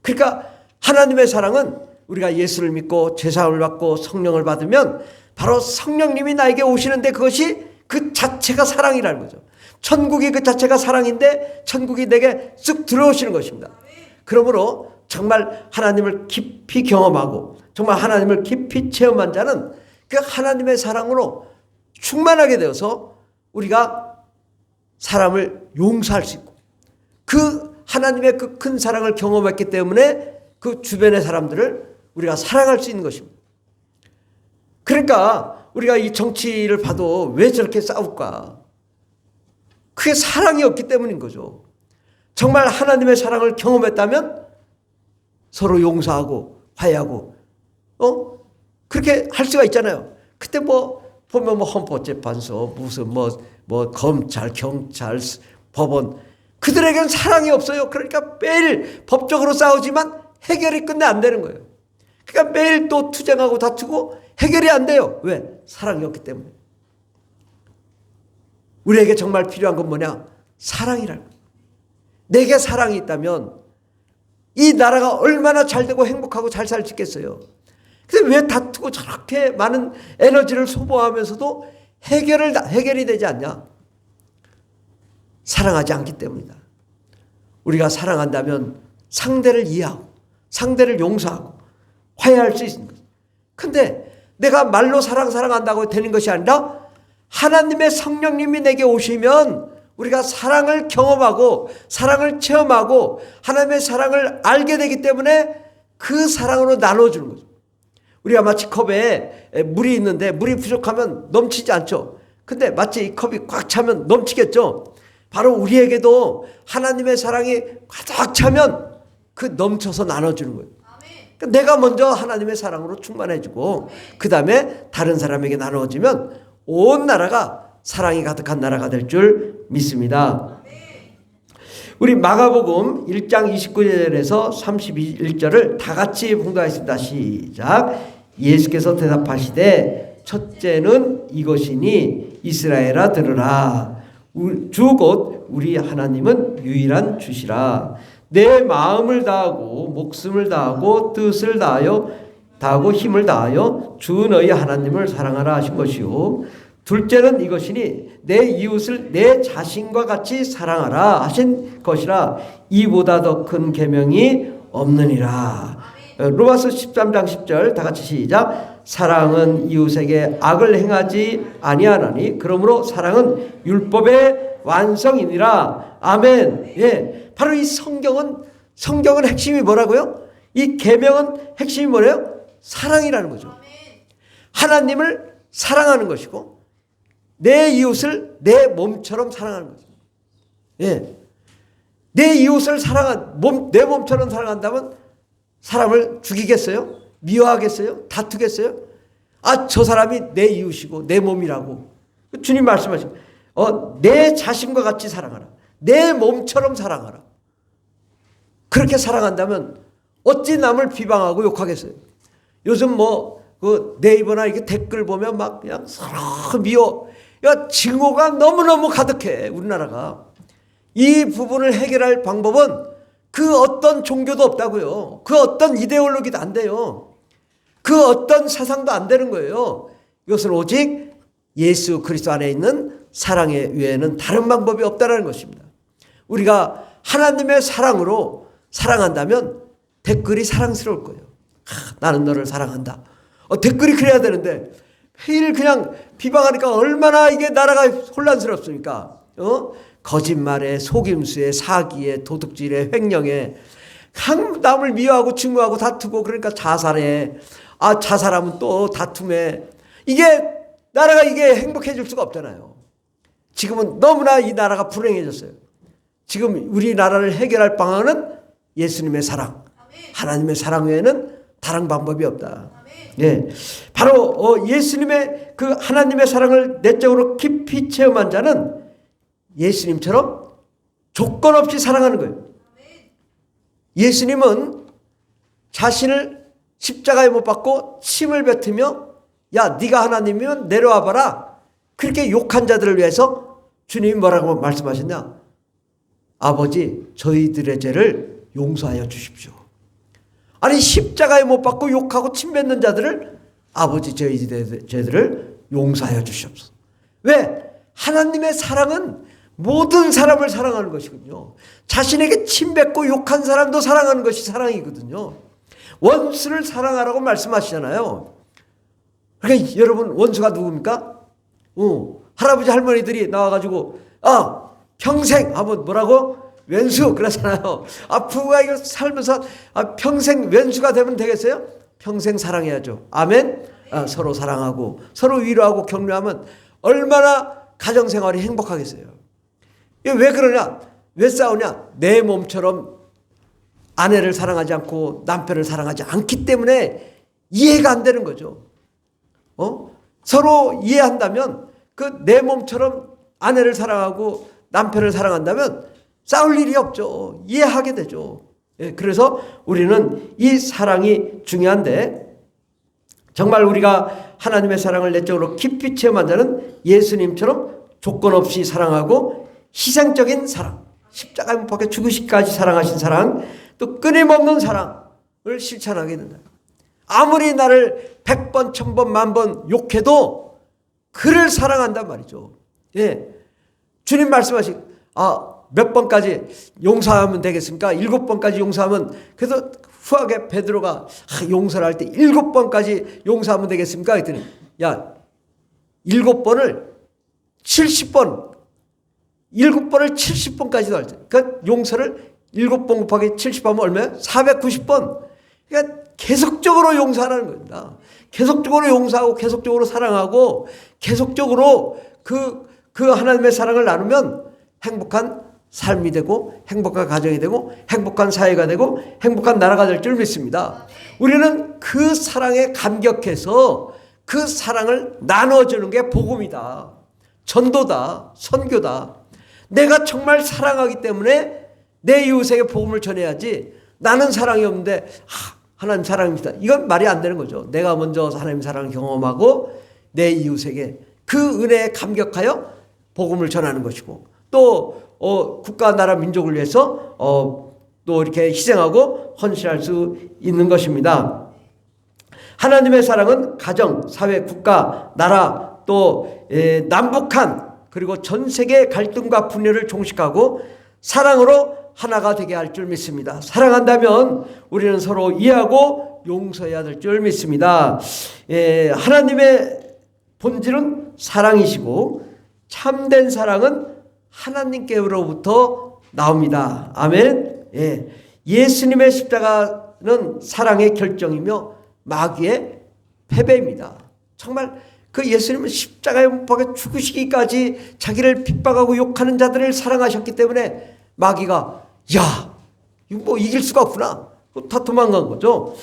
그러니까 하나님의 사랑은 우리가 예수를 믿고 죄사함을 받고 성령을 받으면 바로 성령님이 나에게 오시는데 그것이 그 자체가 사랑이라는 거죠. 천국이 그 자체가 사랑인데 천국이 내게 쑥 들어오시는 것입니다. 그러므로 정말 하나님을 깊이 경험하고 정말 하나님을 깊이 체험한 자는 그 하나님의 사랑으로 충만하게 되어서 우리가 사람을 용서할 수 있고 그 하나님의 그 큰 사랑을 경험했기 때문에 그 주변의 사람들을 우리가 사랑할 수 있는 것입니다. 그러니까 우리가 이 정치를 봐도 왜 저렇게 싸울까? 그게 사랑이 없기 때문인 거죠. 정말 하나님의 사랑을 경험했다면 서로 용서하고 화해하고 그렇게 할 수가 있잖아요. 그때 보면 헌법재판소 무슨 검찰 경찰 법원 그들에게는 사랑이 없어요. 그러니까 매일 법적으로 싸우지만 해결이 끝내 안 되는 거예요. 그러니까 매일 또 투쟁하고 다투고 해결이 안 돼요. 왜? 사랑이 없기 때문에. 우리에게 정말 필요한 건 뭐냐? 사랑이라는 거예요. 내게 사랑이 있다면 이 나라가 얼마나 잘 되고 행복하고 잘 살 수 있겠어요. 근데 왜 다투고 저렇게 많은 에너지를 소모하면서도 해결이 되지 않냐? 사랑하지 않기 때문이다. 우리가 사랑한다면 상대를 이해하고 상대를 용서하고 화해할 수 있는 거죠. 근데 내가 말로 사랑한다고 되는 것이 아니라 하나님의 성령님이 내게 오시면 우리가 사랑을 경험하고 사랑을 체험하고 하나님의 사랑을 알게 되기 때문에 그 사랑으로 나눠주는 거죠. 우리가 마치 컵에 물이 있는데 물이 부족하면 넘치지 않죠. 근데 마치 이 컵이 꽉 차면 넘치겠죠. 바로 우리에게도 하나님의 사랑이 가득 차면 그 넘쳐서 나눠주는 거예요. 그러니까 내가 먼저 하나님의 사랑으로 충만해지고 그 다음에 다른 사람에게 나눠주면 온 나라가 사랑이 가득한 나라가 될 줄 믿습니다. 우리 마가복음 1장 29절에서 31절을 다 같이 봉독하겠습니다. 시작. 예수께서 대답하시되 첫째는 이것이니 이스라엘아 들으라. 주 곧 우리 하나님은 유일한 주시라. 내 마음을 다하고 목숨을 다하고 뜻을 다하고 힘을 다하여 주 너희 하나님을 사랑하라 하신 것이요. 둘째는 이것이니 내 이웃을 내 자신과 같이 사랑하라 하신 것이라. 이보다 더 큰 계명이 없느니라. 로마서 13장 10절 다 같이 시작. 사랑은 이웃에게 악을 행하지 아니하나니 그러므로 사랑은 율법의 완성이니라. 아멘. 예, 바로 이 성경은 핵심이 뭐라고요? 이 계명은 핵심이 뭐래요? 사랑이라는 거죠. 하나님을 사랑하는 것이고 내 이웃을 내 몸처럼 사랑하는 거죠. 예, 내 이웃을 내 몸처럼 사랑한다면 사람을 죽이겠어요? 미워하겠어요? 다투겠어요? 저 사람이 내 이웃이고 내 몸이라고 주님 말씀하시고 내 자신과 같이 사랑하라. 내 몸처럼 사랑하라. 그렇게 사랑한다면 어찌 남을 비방하고 욕하겠어요? 요즘 그 네이버나 이렇게 댓글 보면 막 그냥 서로 미워. 증오가 너무너무 가득해 우리나라가. 이 부분을 해결할 방법은 그 어떤 종교도 없다고요. 그 어떤 이데올로기도 안 돼요. 그 어떤 사상도 안 되는 거예요. 이것은 오직 예수 그리스도 안에 있는 사랑에 외에는 다른 방법이 없다는 것입니다. 우리가 하나님의 사랑으로 사랑한다면 댓글이 사랑스러울 거예요. 나는 너를 사랑한다. 댓글이 그래야 되는데 매일 그냥 비방하니까 얼마나 이게 나라가 혼란스럽습니까? 거짓말에 속임수에 사기에 도둑질에 횡령에 남을 미워하고 증오하고 다투고 그러니까 자살해. 자살하면 또 다툼에. 나라가 이게 행복해질 수가 없잖아요. 지금은 너무나 이 나라가 불행해졌어요. 지금 우리나라를 해결할 방안은 예수님의 사랑, 하나님의 사랑 외에는 다른 방법이 없다. 예, 바로 예수님의 그 하나님의 사랑을 내적으로 깊이 체험한 자는 예수님처럼 조건 없이 사랑하는 거예요. 예수님은 자신을 십자가에 못 박고 침을 뱉으며 야 네가 하나님이면 내려와 봐라. 그렇게 욕한 자들을 위해서 주님이 뭐라고 말씀하셨냐? 아버지 저희들의 죄를 용서하여 주십시오. 아니 십자가에 못 박고 욕하고 침 뱉는 자들을 아버지 저희들의 죄들을 용서하여 주시옵소서. 왜? 하나님의 사랑은 모든 사람을 사랑하는 것이군요. 자신에게 침 뱉고 욕한 사람도 사랑하는 것이 사랑이거든요. 원수를 사랑하라고 말씀하시잖아요. 그러니까 여러분 원수가 누굽니까? 할아버지 할머니들이 나와가지고 평생 하면 뭐라고? 왼수 그러잖아요. 부부가 이거 살면서 평생 왼수가 되면 되겠어요? 평생 사랑해야죠. 아멘. 서로 사랑하고 서로 위로하고 격려하면 얼마나 가정생활이 행복하겠어요. 왜 그러냐? 왜 싸우냐? 내 몸처럼 아내를 사랑하지 않고 남편을 사랑하지 않기 때문에 이해가 안 되는 거죠. 서로 이해한다면 그 내 몸처럼 아내를 사랑하고 남편을 사랑한다면 싸울 일이 없죠. 이해하게 되죠. 그래서 우리는 이 사랑이 중요한데 정말 우리가 하나님의 사랑을 내적으로 깊이 체험한 자는 예수님처럼 조건 없이 사랑하고 희생적인 사랑, 십자가에 못 박혀 죽으시기까지 사랑하신 사랑, 또 끊임없는 사랑을 실천하게 된다. 아무리 나를 100번, 1000번, 10,000번 욕해도 그를 사랑한단 말이죠. 예. 주님 말씀하신, 몇 번까지 용서하면 되겠습니까? 7번까지 용서하면, 그래서 후하게 베드로가 용서를 할 때 7번까지 용서하면 되겠습니까? 그랬더니, 야, 7번을 70번, 7번을 70번까지도 할 때, 그러니까 용서를 7번 곱하기 70하면 얼마야? 490번. 그러니까 계속적으로 용서하라는 겁니다. 계속적으로 용서하고 계속적으로 사랑하고 계속적으로 그 하나님의 사랑을 나누면 행복한 삶이 되고 행복한 가정이 되고 행복한 사회가 되고 행복한 나라가 될 줄 믿습니다. 우리는 그 사랑에 감격해서 그 사랑을 나눠주는 게 복음이다. 전도다. 선교다. 내가 정말 사랑하기 때문에 내 이웃에게 복음을 전해야지, 나는 사랑이 없는데 하나님 사랑입니다, 이건 말이 안 되는 거죠. 내가 먼저 하나님 사랑을 경험하고 내 이웃에게 그 은혜에 감격하여 복음을 전하는 것이고, 또 국가 나라 민족을 위해서 또 이렇게 희생하고 헌신할 수 있는 것입니다. 하나님의 사랑은 가정, 사회, 국가, 나라, 또 남북한 그리고 전 세계의 갈등과 분열을 종식하고 사랑으로 하나가 되게 할 줄 믿습니다. 사랑한다면 우리는 서로 이해하고 용서해야 될 줄 믿습니다. 하나님의 본질은 사랑이시고 참된 사랑은 하나님께로부터 나옵니다. 아멘. 예수님의 십자가는 사랑의 결정이며 마귀의 패배입니다. 정말 그 예수님은 십자가에 못 박혀 죽으시기까지 자기를 핍박하고 욕하는 자들을 사랑하셨기 때문에 마귀가, 야, 이거 뭐 이길 수가 없구나, 다 도망간 거죠.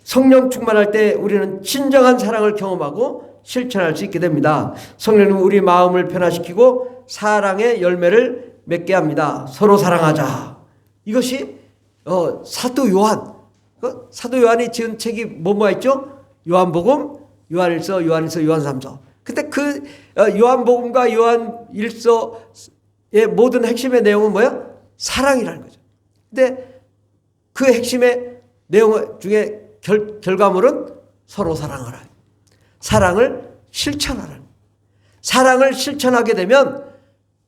성령 충만할 때 우리는 진정한 사랑을 경험하고 실천할 수 있게 됩니다. 성령님은 우리 마음을 변화시키고 사랑의 열매를 맺게 합니다. 서로 사랑하자. 이것이 사도 요한이 지은 책이 뭐가 있죠? 요한복음, 요한일서, 요한삼서. 근데 그 요한복음과 요한일서의 모든 핵심의 내용은 뭐야? 사랑이라는 거죠. 근데 그 핵심의 내용 중에 결과물은 서로 사랑하라. 사랑을 실천하라. 사랑을 실천하게 되면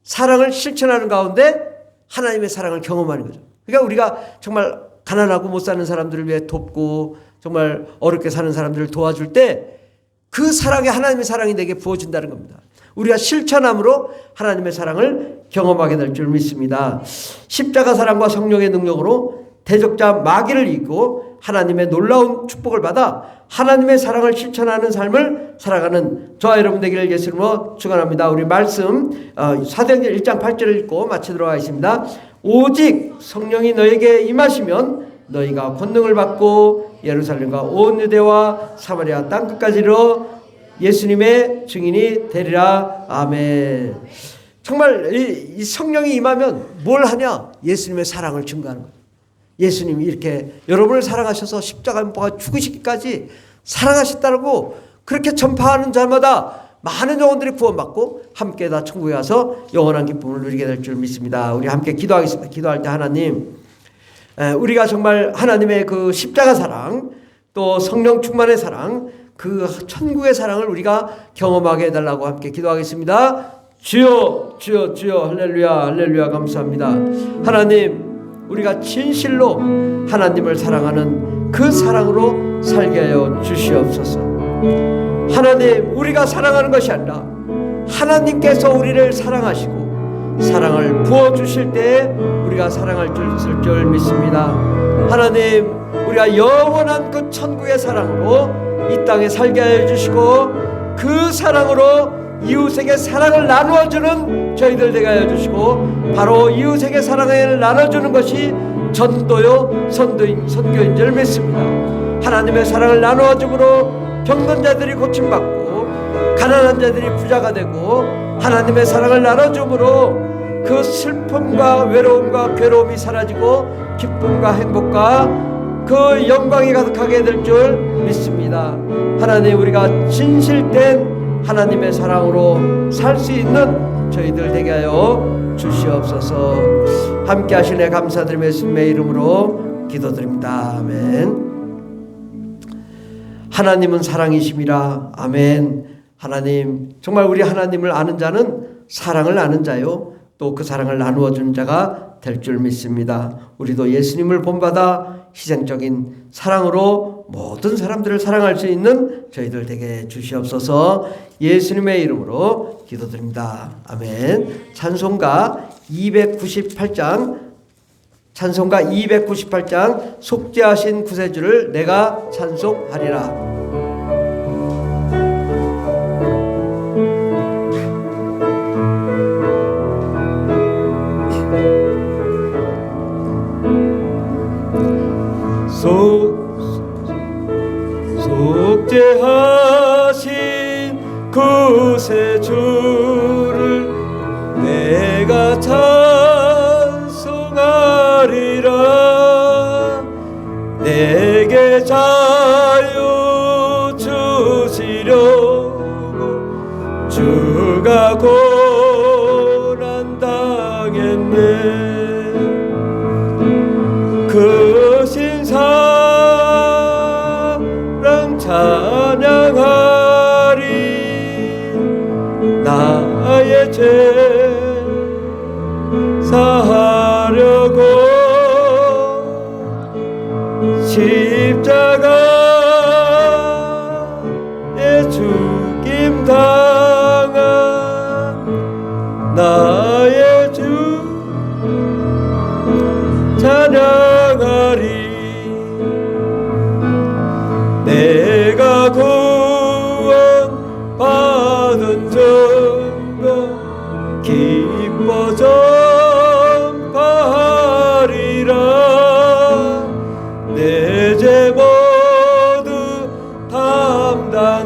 사랑을 실천하는 가운데 하나님의 사랑을 경험하는 거죠. 그러니까 우리가 정말 가난하고 못 사는 사람들을 위해 돕고 정말 어렵게 사는 사람들을 도와줄 때 그 사랑이 하나님의 사랑이 내게 부어진다는 겁니다. 우리가 실천함으로 하나님의 사랑을 경험하게 될 줄 믿습니다. 십자가 사랑과 성령의 능력으로 대적자 마귀를 이기고 하나님의 놀라운 축복을 받아 하나님의 사랑을 실천하는 삶을 살아가는 저와 여러분 되기를 예수님으로 축원합니다. 우리 말씀 사도행전 1장 8절을 읽고 마치도록 하겠습니다. 오직 성령이 너에게 임하시면 너희가 권능을 받고 예루살렘과 온 유대와 사마리아 땅끝까지로 예수님의 증인이 되리라. 아멘. 정말 이 성령이 임하면 뭘 하냐? 예수님의 사랑을 증거하는 거예요. 예수님이 이렇게 여러분을 사랑하셔서 십자가에 못 박아 죽으시기까지 사랑하셨다고 그렇게 전파하는 자마다 많은 영혼들이 구원받고 함께 다 천국에 가서 영원한 기쁨을 누리게 될 줄 믿습니다. 우리 함께 기도하겠습니다. 기도할 때 하나님, 우리가 정말 하나님의 그 십자가 사랑, 또 성령 충만의 사랑, 그 천국의 사랑을 우리가 경험하게 해달라고 함께 기도하겠습니다. 주여, 주여, 주여. 할렐루야, 할렐루야. 감사합니다. 하나님, 우리가 진실로 하나님을 사랑하는 그 사랑으로 살게 하여 주시옵소서. 하나님, 우리가 사랑하는 것이 아니라 하나님께서 우리를 사랑하시고 사랑을 부어주실 때 우리가 사랑할 줄 믿습니다. 하나님, 우리가 영원한 그 천국의 사랑으로 이 땅에 살게 하여 주시고 그 사랑으로 이웃에게 사랑을 나누어주는 저희들 되게 하여 주시고 바로 이웃에게 사랑을 나눠주는 것이 전도요 선교인 줄 믿습니다. 하나님의 사랑을 나누어줌으로 병든 자들이 고침받고 가난한 자들이 부자가 되고 하나님의 사랑을 나눠줌으로 그 슬픔과 외로움과 괴로움이 사라지고 기쁨과 행복과 그 영광이 가득하게 될 줄 믿습니다. 하나님, 우리가 진실된 하나님의 사랑으로 살 수 있는 저희들 되게 하여 주시옵소서. 함께 하시네 감사드리며 예수님의 이름으로 기도드립니다. 아멘. 하나님은 사랑이심이라. 아멘. 하나님, 정말 우리 하나님을 아는 자는 사랑을 아는 자요, 또 그 사랑을 나누어 주는 자가 될 줄 믿습니다. 우리도 예수님을 본받아 희생적인 사랑으로 모든 사람들을 사랑할 수 있는 저희들 되게 주시옵소서. 예수님의 이름으로 기도드립니다. 아멘. 찬송가 298장 속죄하신 구세주를 내가 찬송하리라. 속죄하신 구세주를 내가 찬송하리라. 내게 자유 주시려고 주가 고난 당했네. 그 신사랑 찬양하리. 나의 죄 사하려고 십자가에 죽임 당한 나의 주 찬양하리. 내가 구원 받은 증거 기뻐 전파하리라. 내 죄 모두 담당하신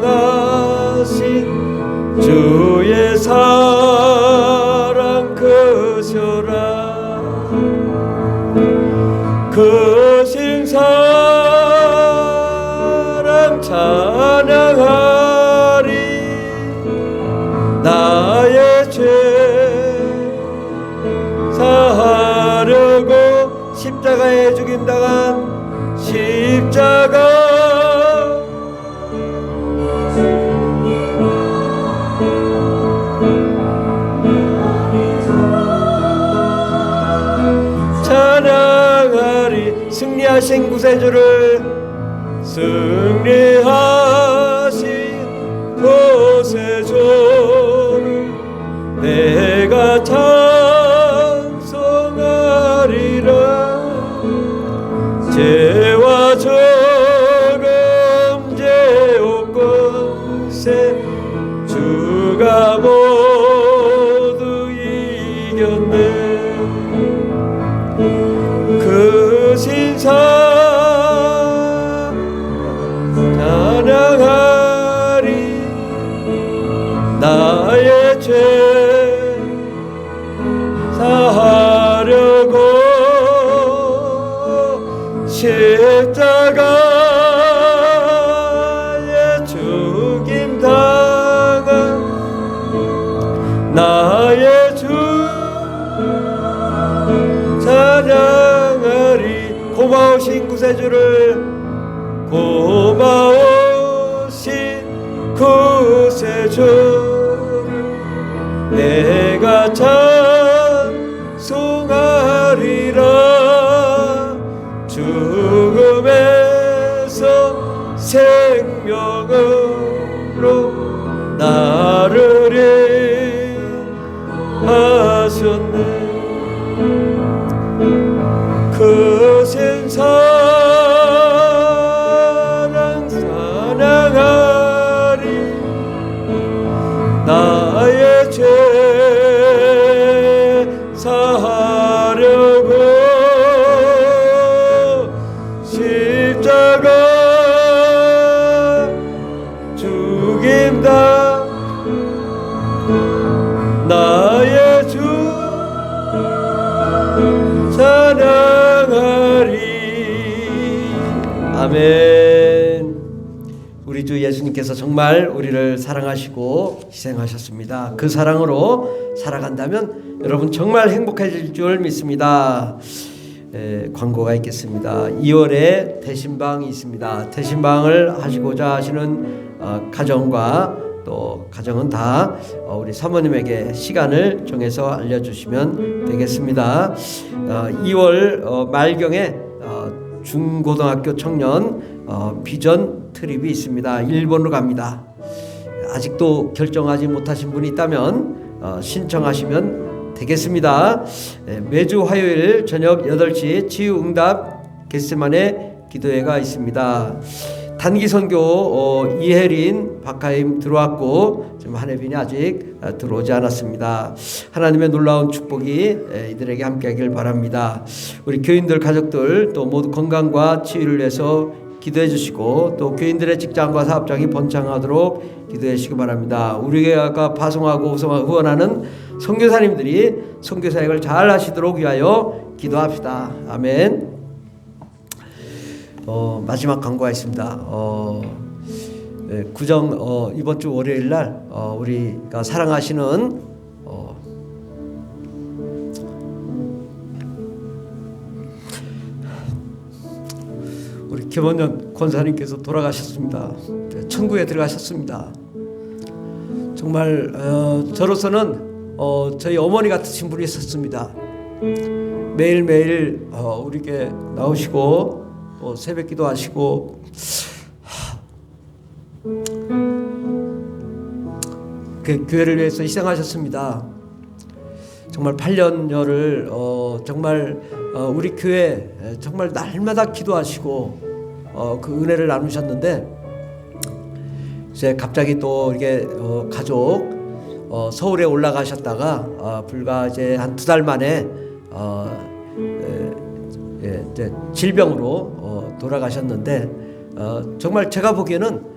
주의 사랑 크셔라. 크신 사랑 찬양하리. 나의 죄 사하려고 십자가에 죽임당한 십자가 찬양하리. 승리하신 구세주를 승리하신 구세주를 내가 찬송하리라. 죄와 저금 죄옥 권세 주가 모두 이겼네. 그 신사 찬양하리. 나의 죄 사하려고 십자가에 죽임 당한 나의 주 찬양하리. 고마우신 구세주를 고마우신 구세주를 내가 찬송하리라. 죽음에서 생명으로 나를 인하셨네. 크신 사랑 찬양하리. 나의 죄 사하려고 십자가 죽임당 나의 주 찬양하리. 아멘. 우리 주 예수님께서 정말 우리를 사랑하시고 희생하셨습니다. 그 사랑으로 살아간다면 여러분 정말 행복해질 줄 믿습니다. 광고가 있겠습니다. 2월에 대신방이 있습니다. 대신방을 하시고자 하시는 가정과 또 가정은 다 우리 사모님에게 시간을 정해서 알려주시면 되겠습니다. 2월 말경에 중고등학교 청년 비전 트립이 있습니다. 일본으로 갑니다. 아직도 결정하지 못하신 분이 있다면 신청하시면 되겠습니다. 매주 화요일 저녁 8시 치유응답 겟세마네 기도회가 있습니다. 단기 선교 이혜린 박하임 들어왔고 지금 한혜빈이 아직 들어오지 않았습니다. 하나님의 놀라운 축복이 이들에게 함께하길 바랍니다. 우리 교인들 가족들 또 모두 건강과 치유를 위해서 기도해 주시고 또 교인들의 직장과 사업장이 번창하도록 기도해 주시기 바랍니다. 우리가 파송하고 후원하는 선교사님들이 선교 사역을 잘 하시도록 위하여 기도합시다. 아멘. 마지막 광고가 있습니다. 구정 이번 주 월요일 날 우리가 사랑하시는 우리 김원년 권사님께서 돌아가셨습니다. 천국에 들어가셨습니다. 정말 저로서는 저희 어머니 같으신 분이 있었습니다. 매일매일 우리에게 나오시고 또 새벽 기도하시고 그 교회를 위해서 희생하셨습니다. 정말 8년여를 정말 우리 교회 정말 날마다 기도하시고 그 은혜를 나누셨는데 이제 갑자기 또 이렇게 가족 서울에 올라가셨다가 불과 이제 한 2달 만에 이제 질병으로 돌아가셨는데 정말 제가 보기에는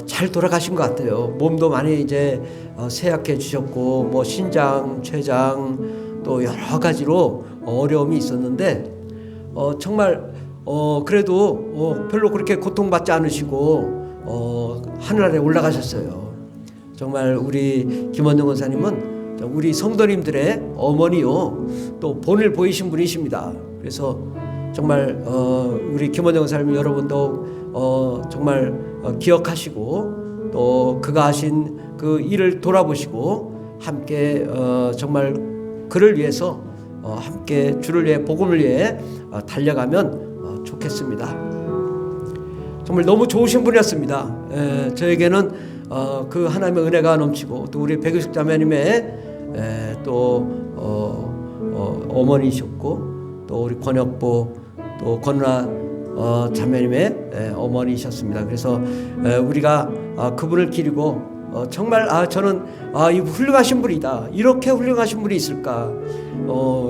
잘 돌아가신 것 같아요. 몸도 많이 이제 쇠약해 주셨고 뭐 신장, 췌장 또 여러 가지로 어려움이 있었는데 정말 그래도 별로 그렇게 고통받지 않으시고 하늘나라에 올라가셨어요. 정말 우리 김원영 권사님은 우리 성도님들의 어머니요 또 본을 보이신 분이십니다. 그래서 정말 우리 김원영 권사님 여러분도 정말 기억하시고 또 그가 하신 그 일을 돌아보시고 함께 정말 그를 위해서 함께 주를 위해 복음을 위해 달려가면 좋겠습니다. 정말 너무 좋으신 분이었습니다. 저에게는 그 하나님의 은혜가 넘치고 또 우리 백의숙 자매님의 또 어머니셨고 또 우리 권혁보 또 권은아 자매님의 어머니셨습니다. 그래서 우리가 그분을 기리고 정말 저는 이 훌륭하신 분이다. 이렇게 훌륭하신 분이 있을까?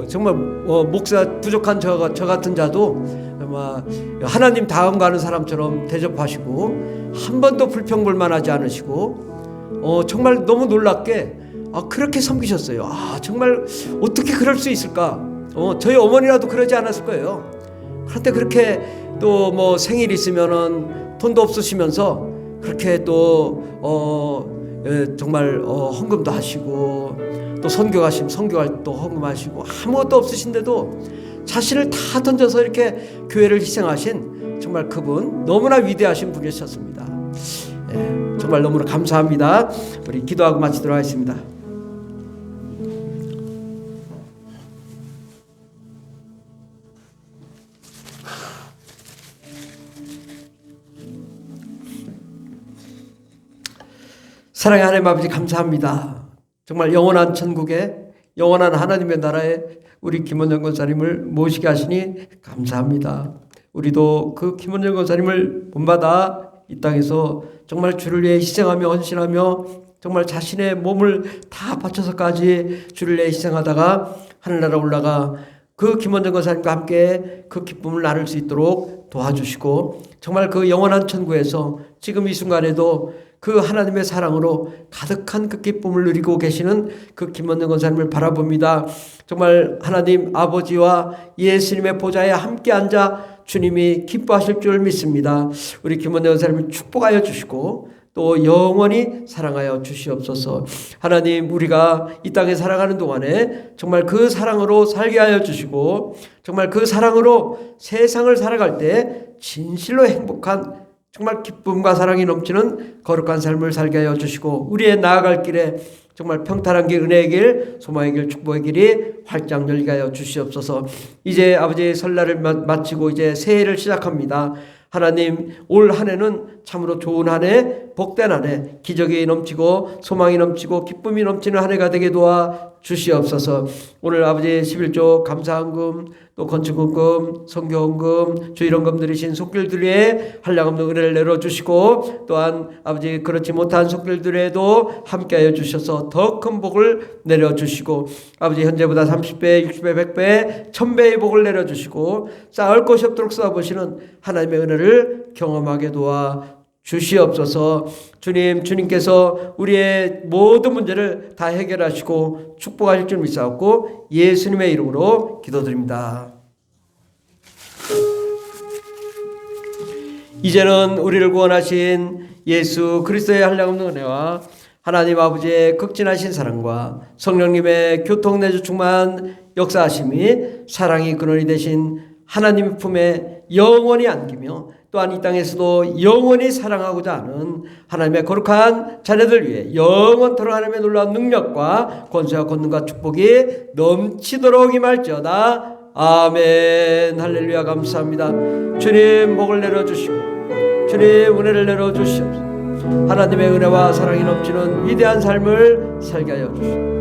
정말 목사 부족한 저 같은 자도 하나님 다음 가는 사람처럼 대접하시고 한 번도 불평불만하지 않으시고 정말 너무 놀랍게 그렇게 섬기셨어요. 정말 어떻게 그럴 수 있을까? 저희 어머니라도 그러지 않았을 거예요. 그런데 그렇게 또 뭐 생일 있으면은 돈도 없으시면서 그렇게 또 정말 헌금도 하시고 또 선교하시면 선교할 또 헌금하시고 아무것도 없으신데도 자신을 다 던져서 이렇게 교회를 희생하신 정말 그분 너무나 위대하신 분이셨습니다. 정말 너무나 감사합니다. 우리 기도하고 마치도록 하겠습니다. 사랑의 하나님 아버지 감사합니다. 정말 영원한 천국에 영원한 하나님의 나라에 우리 김원영 권사님을 모시게 하시니 감사합니다. 우리도 그 김원영 권사님을 본받아 이 땅에서 정말 주를 위해 희생하며 헌신하며 정말 자신의 몸을 다 바쳐서까지 주를 위해 희생하다가 하늘나라 올라가 그 김원영 권사님과 함께 그 기쁨을 나눌 수 있도록 도와주시고 정말 그 영원한 천국에서 지금 이 순간에도 그 하나님의 사랑으로 가득한 그 기쁨을 누리고 계시는 그 김원영 권사님을 바라봅니다. 정말 하나님 아버지와 예수님의 보좌에 함께 앉아 주님이 기뻐하실 줄 믿습니다. 우리 김원영 권사님을 축복하여 주시고 또 영원히 사랑하여 주시옵소서. 하나님, 우리가 이 땅에 살아가는 동안에 정말 그 사랑으로 살게 하여 주시고, 정말 그 사랑으로 세상을 살아갈 때 진실로 행복한, 정말 기쁨과 사랑이 넘치는 거룩한 삶을 살게 하여 주시고, 우리의 나아갈 길에 정말 평탄한 길, 은혜의 길, 소망의 길, 축복의 길이 활짝 열리게 하여 주시옵소서. 이제 아버지의 설날을 마치고 이제 새해를 시작합니다. 하나님, 올 한 해는 참으로 좋은 한 해, 복된 한 해, 기적이 넘치고 소망이 넘치고 기쁨이 넘치는 한 해가 되게 도와 주시옵소서. 오늘 아버지의 11조 감사헌금, 또 건축헌금, 성교헌금, 주일헌금 드리신 속길들에 한량없는 은혜를 내려주시고, 또한 아버지 그렇지 못한 속길들에도 함께하여 주셔서 더 큰 복을 내려주시고, 아버지 현재보다 30배, 60배, 100배, 1000배의 복을 내려주시고, 쌓을 것이 없도록 쌓아보시는 하나님의 은혜를 경험하게 도와 주시옵소서. 주님, 주님께서 우리의 모든 문제를 다 해결하시고 축복하실 줄 믿사옵고 예수님의 이름으로 기도드립니다. 이제는 우리를 구원하신 예수 그리스도의 한량없는 은혜와 하나님 아버지의 극진하신 사랑과 성령님의 교통내주 충만 역사하심이 사랑의 근원이 되신 하나님 품에 영원히 안기며, 또한 이 땅에서도 영원히 사랑하고자 하는 하나님의 거룩한 자녀들 위해 영원토록 하나님의 놀라운 능력과 권세와 권능과 축복이 넘치도록 임할지어다. 아멘. 할렐루야. 감사합니다. 주님, 복을 내려주시고 주님, 은혜를 내려주시옵소서. 하나님의 은혜와 사랑이 넘치는 위대한 삶을 살게 하여 주시옵소서.